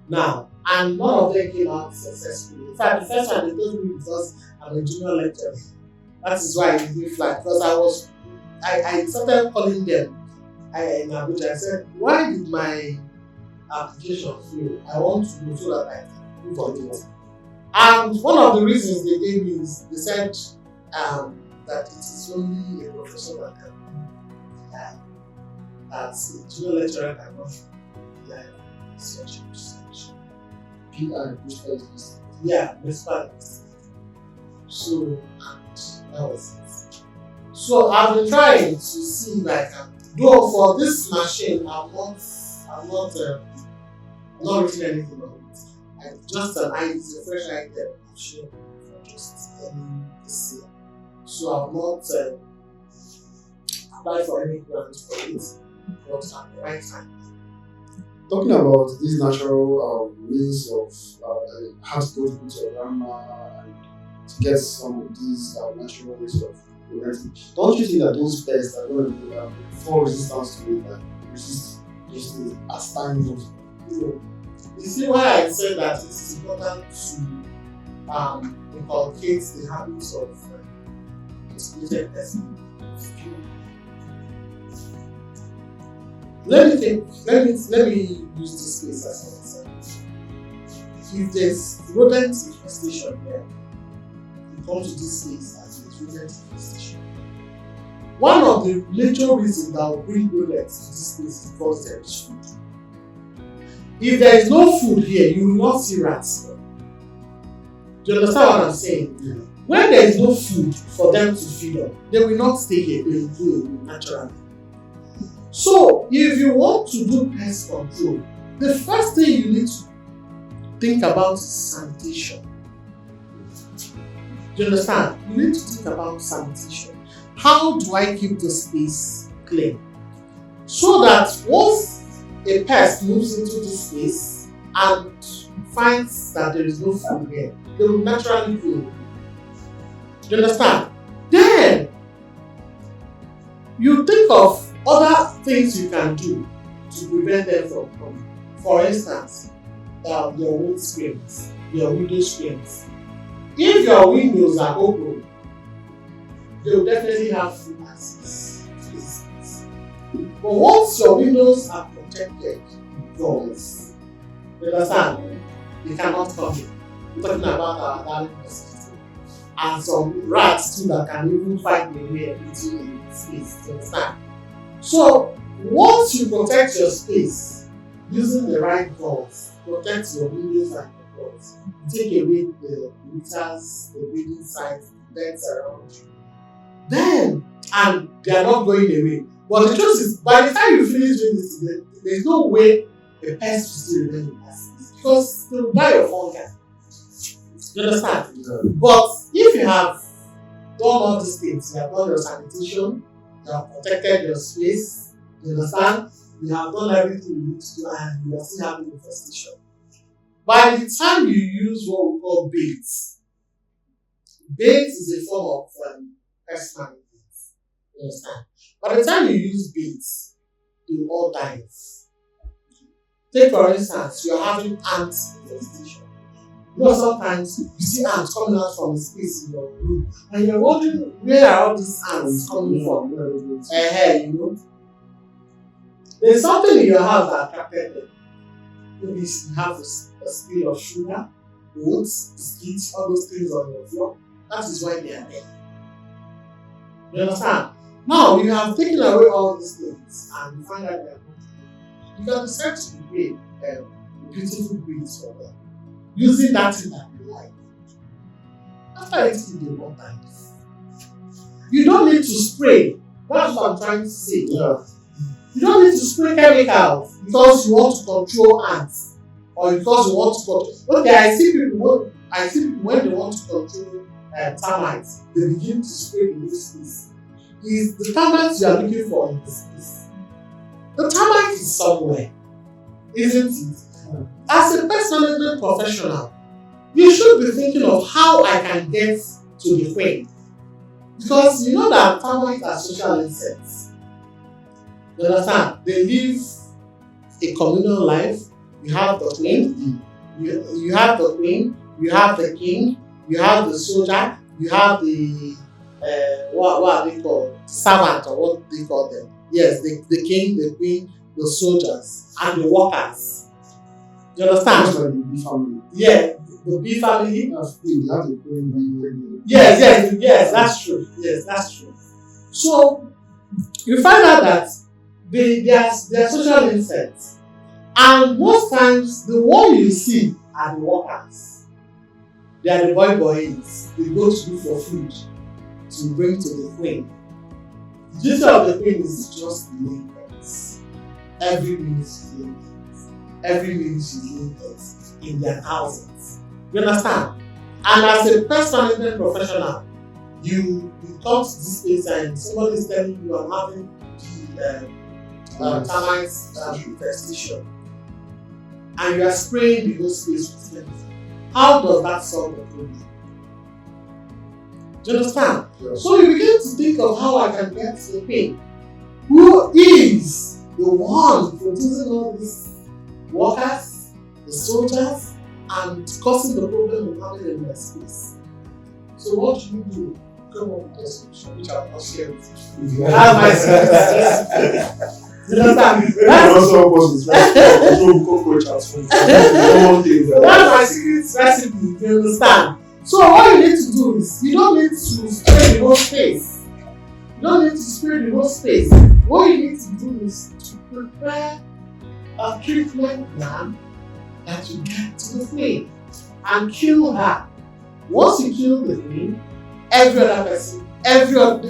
now, and none of them came out successfully. In fact, the first one they told me because I'm a junior lecturer. That is why it didn't fly. Because I started calling them in Abuja. I said, why did my application fail? I want to know so that I can move on it. And one of the reasons they gave me is they said that it is only a professor that can do that. As a junior lecturer cannot do research. Yeah, so, and that was it. So I've been trying to see if I can. Though for this machine, I'm not written anything on it. Just an idea, it's a fresh idea I'm sure for just this year. So I've not applied for any grants for it, but at the right time. Talking about these natural means of how to go to your grandma and to get some of these natural ways of preventing, don't you think that those pests are going to fall resistance to it and resist those things as time goes on? You see why I said that it is important to inculcate the habits of integrated testing. Let me use this space as an example. If there's rodent infestation here, you come to this space as there's rodent infestation. One of the major reasons that will bring rodents to this space is because there is food. If there is no food here, you will not see rats. Do you understand what I'm saying? Yeah. When there is no food for them to feed on, they will not stay here, they will go away naturally. So, if you want to do pest control, the first thing you need to think about is sanitation. Do you understand? You need to think about sanitation. How do I keep the space clean? So that once a pest moves into this space and finds that there is no food here, they will naturally go. Do you understand? Then, you think of other things you can do to prevent them from coming. For instance, your window screens, your window screens. If your windows are open, they will definitely have food access to this space. But once your windows are protected with doors, you understand? They cannot come in. We're talking about our darling mosquito. And some rats too that can even find their way into the space. You understand? So, once you protect your space using the right doors, protect your windows and your doors, take away the litters, the breeding sites, the beds around you. Then, and they are not going away. But the truth is, by the time you finish doing this, there's no way a pest will still remain in that space because they will die of hunger. You understand? Yeah. But if you have done all these things, you have done your sanitation, you have protected your space, you understand? You have done everything you need to do and you are still having infestation. By the time you use what we call bait is a form of pest management. You understand? By the time you use bees, they will all die. Take for instance, you're having ants infestation. You know, sometimes you see ants coming out from a space in your room, and you're wondering where are all these ants coming from? You know, there's something in your house that attracted them. Maybe you have a spill of sugar, oats, biscuits, all those things on your floor. That is why they are there. You understand? Now you have taken away all these things and you find out they are not there. You can decide to create beautiful breeds for them using that thing that you like. After eating, they won't die. You don't need to spray. That's what I'm trying to say. Yeah. You don't need to spray chemicals because you want to control ants or because you want to control. Okay, I see people when they want to control termites, they begin to spray in this space. Is the termites you are looking for in this space? The termite is somewhere, isn't it? As a pest management professional, you should be thinking of how I can get to the queen. Because you know that termites are social insects. You understand? They live a communal life. You have the queen, you have the queen, you have the king, you have the soldier, you have the what are they called? Servant or what they call them. Yes, the king, the queen, the soldiers, and the workers. You understand? That's like the bee family. Yeah, the bee family. That's queen. They have the queen. Yes, that's true. Yes, that's true. So you find out that they are social insects, and most times the one you see are the workers. They are the boys. They go to look for food to bring to the queen. The duty of the queen is just laying eggs. Every minute she's laying eggs. Every minute she's laying eggs in their thousands. You understand? And as a pest management professional, you come to this place and somebody is telling you I'm having the termites infestation, and you are spraying the whole space with chemicals. How does that solve the problem? Do you understand? Yes. So you begin to think of how I can get the pain. Who is the one producing all these workers, the soldiers, and causing the problem of having in their space? So what do you do? Come up with a solution, which I will not share with you. That's my secret. You understand? That's also a person. That's my secret recipe. You understand? So what you need to do is you don't need to spray the whole space. You don't need to spray the whole space. What you need to do is to prepare a treatment plan that you get to the queen and kill her. Once you kill the queen, every other person,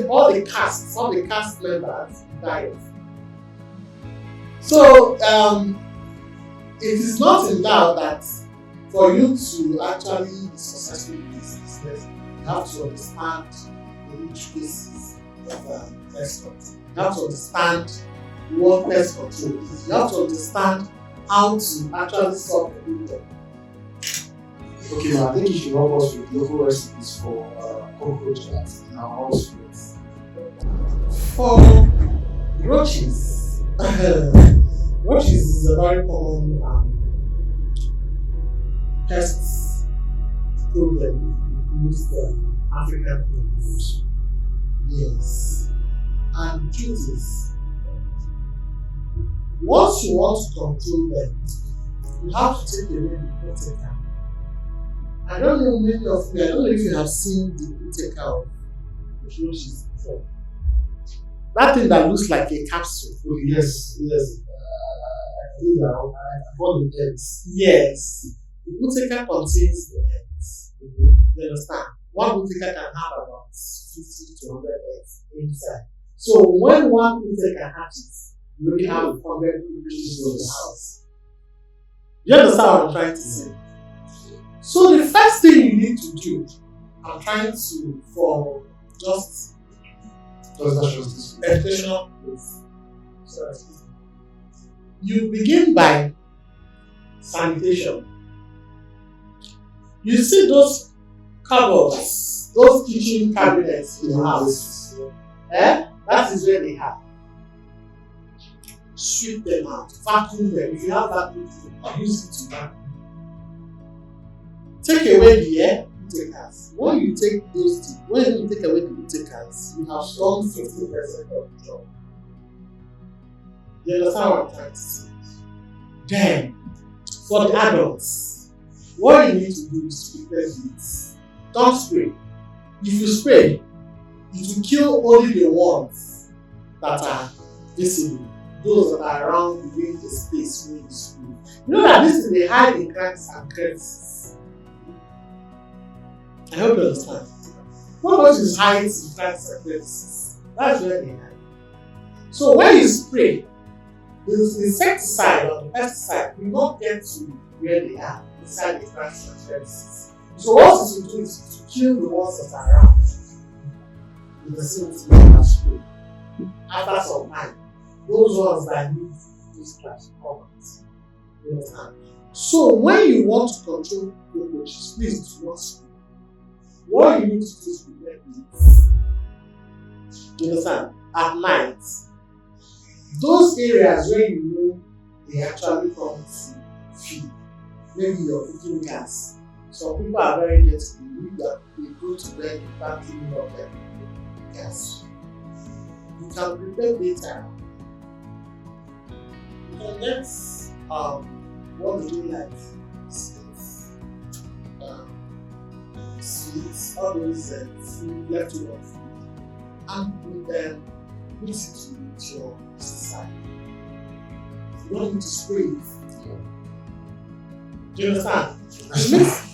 all the cast members die off. So it is not in doubt that for you to actually be successful in this business, you have to understand the rich cases of pest control. You have to understand what pest control is. You have to understand how to actually solve the problem. Okay, now I think you should help us with local recipes for cockroach bats in our house. For roaches, roaches is a very common pests problem in most African countries. Yes. And the truth is, once you want to control them, you have to take away the protector. I don't know if you have seen the protector of roaches before. That thing that looks like a capsule. Oh, yes. I think I bought the eggs. Yes. The Bootacre contains the eggs. You understand? One Bootacre can have about 50 to 100 eggs inside. So when one Bootacre hatches, you already have 100 roaches in the house. You understand what I'm trying to say? So the first thing you need to do, I'm trying to, for just educational proof. You begin by sanitation. You see those cupboards those kitchen cabinets in your house. That is where they are. Sweep them out, vacuum them. If you have vacuum, use it to vacuum. Take away the air takers. When you take when you take away the takers, you have done 50% of the job. You understand what I'm trying to say? Then, for the adults, what you need to do is to prepare weeds. Don't spray. If you spray, it will kill only the ones that are visible, those that are around within the space where you spray. You know that this is they hide in cracks and crevices. I hope you understand. What is hides in cracks and crevices? That's where they hide. So when you spray, the insecticide or the pesticide will not get to where they are, inside the cracks and crevices. So what it will do is to kill the ones that are around in the vicinity of the spray. After some time, those ones that need those cracks will come out. You understand? So when you want to control cockroaches, please do not spray. What you need to do is prepare weeds. You understand? At night, those areas where you know they actually come to feed, maybe you're cooking gas. Some people are very dirty. They go to bed without cleaning up their gas. You can prepare data. You can get what do you like? Sweets, all those food, leftover food, and then put it to your pesticide. You don't need to spray it. Do you understand?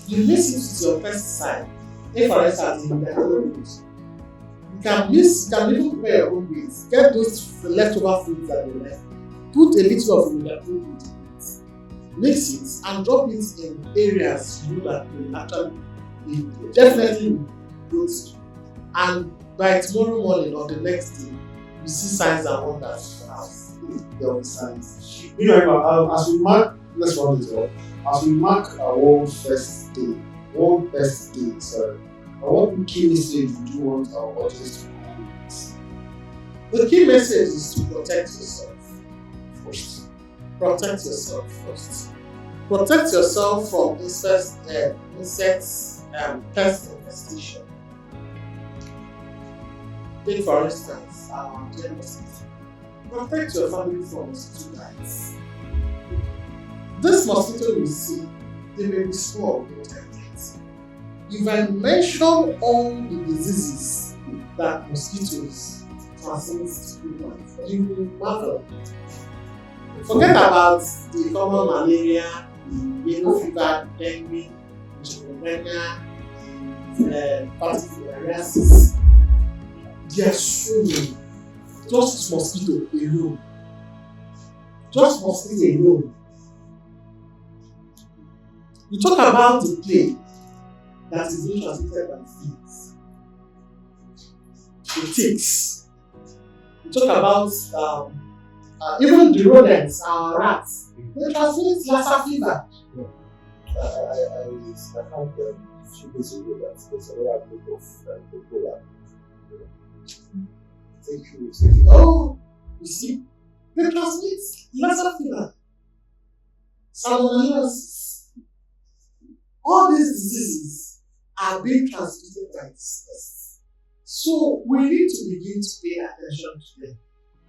You mix it with your pesticide. If for instance you can even prepare your own weeds. Get those leftover foods that you left. Put a little of your food into it. Mix it and drop it in areas you know that will actually definitely good. And by tomorrow morning or the next day, you see signs and wonders in the house. There will be signs. As we mark, let's run this up. As we mark our World Pest Day, sorry. What key message would you want our audience to know? The key message is to protect yourself first. Protect yourself first. Protect yourself from insects pest infestation. Take for instance, mosquitoes. Protect your family from mosquito bites. This mosquito you see, they may be small, but if I mention all the diseases that mosquitoes transmit to people, you will marvel. Forget about the common malaria, the yellow fever, dengue, chikungunya, parasitariasis. There are so many. Just mosquito alone. Just mosquito alone. We talk about the plague that is being transmitted by fleas, the ticks. We talk about even the rodents, rats. They transmit Lassa fever. I found a few days ago that there's another outbreak of Ebola. Oh, you see, they transmit Lassa fever, salmonellosis. All these diseases are being transmitted by this pest. So we need to begin to pay attention to them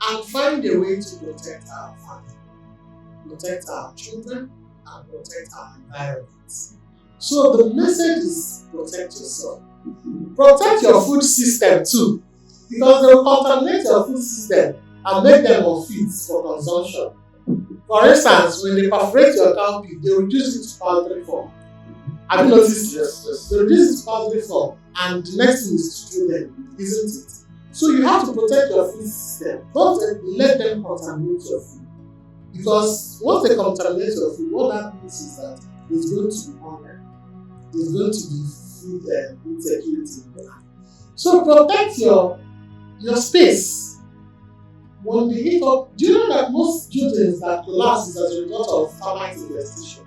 and find a way to protect our family, protect our children, and protect our environment. So the message is protect yourself. Protect your food system too, because they will contaminate your food system and make them unfit for consumption. For instance, when they perforate your cowpea, they reduce it to powdery form. Have you noticed? Yes. They reduce it to powdery form, and the next thing is to throw them, isn't it? So you have to protect your food system. Don't let them contaminate your food. Because once they contaminate your food, what that means is that there's going to be hunger. There's going to be food insecurity. So protect your space. When they heat up, do you know that most buildings that collapse is as a result of termite infestation?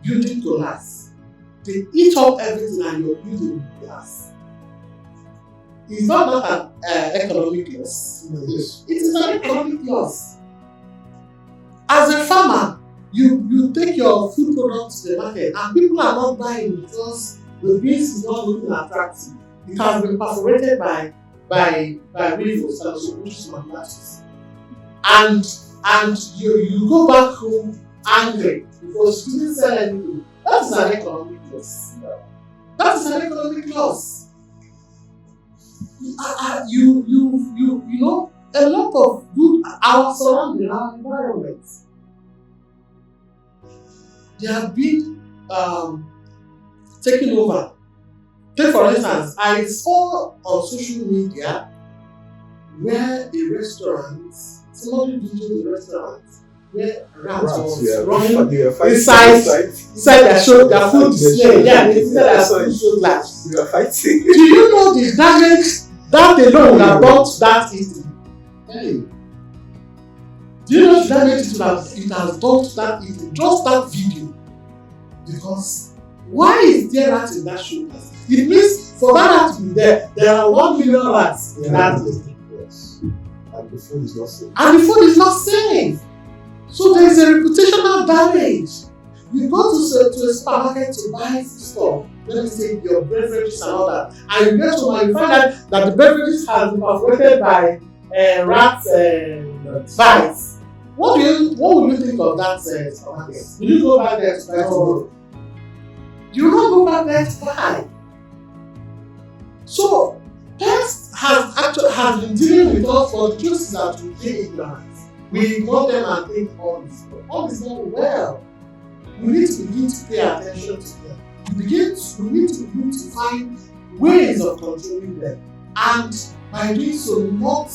Building collapse. they eat up everything and you're building glass. It's not an economic loss. Yes. It is an economic loss. As a farmer, you take your food products to the market and people are not buying because the beans is not looking attractive. It has been perforated by weevils and also matches. And you go back home angry because you didn't sell anything. That is an economic loss. That is an economic loss. You know, a lot of good our surrounding, our environment. They have been taken over. Take for instance, I saw on social media where a restaurant, somebody visited the restaurant where rats was running inside their food display. Yeah, they said their food show glass. They were fighting. Do you know the damage that alone would have done to that eating? Hey. Do you know the damage it has done to that eating? Just that video. Because why is there rats in that show glass? It means for that rat to be there are 1 million rats in that eating. Yes. And the food is not safe. And the food is not safe. So there is a reputational damage. You go to a supermarket to buy stuff, let me say your beverages and all that, and you get to and you find out that the beverages have been perforated by rats bites. What would you think of that supermarket? Will you go back there to buy tomorrow? You will not go back there to buy. So pests have been dealing with us for the truth is that we play ignorant. We ignore them and think all is not well. We need to begin to pay attention to them. We need to begin to find ways of controlling them. And by doing so, not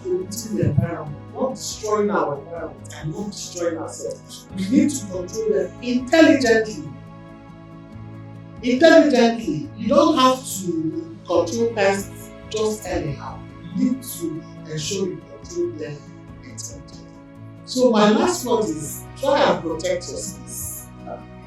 polluting the environment, not destroying our environment, and not destroying ourselves. We need to control them intelligently. Intelligently. You don't have to control pests just anyhow. You need to ensure you control them intelligently. So my last word is try and protect your space.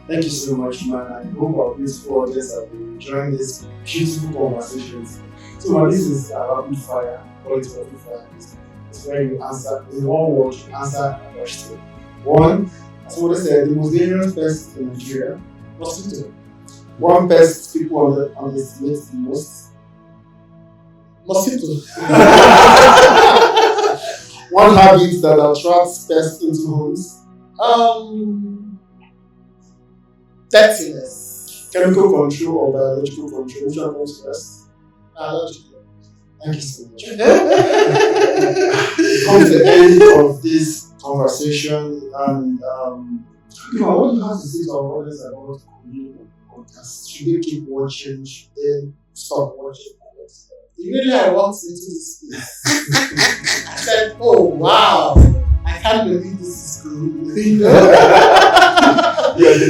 Thank you so much, man. I hope our beautiful audience have been enjoying this beautiful conversations. So, this is a rapid fire. Quality rapid fire. It's where you answer in one word. You answer a question. One, as what I said, the most dangerous pest in Nigeria. Mosquito. One pest people underestimate the most. Mosquito. One habit that attracts pests into homes. Dirtiness. Chemical control or biological control. Which one comes first? Biological. Thank you so much. Come to the end of this conversation, and what do you have to say to our audience about Cooutube Podcast? Should they keep watching? Should they stop watching? Immediately I walked into this place. I said, oh wow, I can't believe this is good. We are the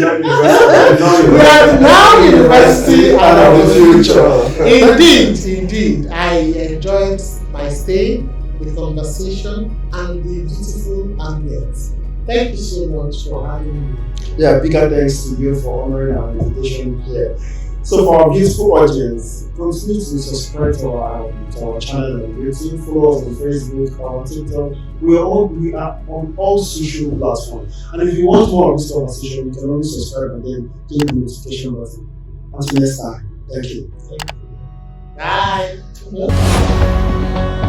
now university and of the future. Indeed. I enjoyed my stay, the conversation, and the beautiful ambience. Thank you so much for having me. Yeah, bigger thanks to you for honoring our invitation here. So for our beautiful audience, continue to subscribe to our channel on YouTube, follow us on Facebook, on TikTok. We are on all social platforms. And if you want more of this conversation, you can only subscribe and then click the notification button. Until next time, thank you. Bye.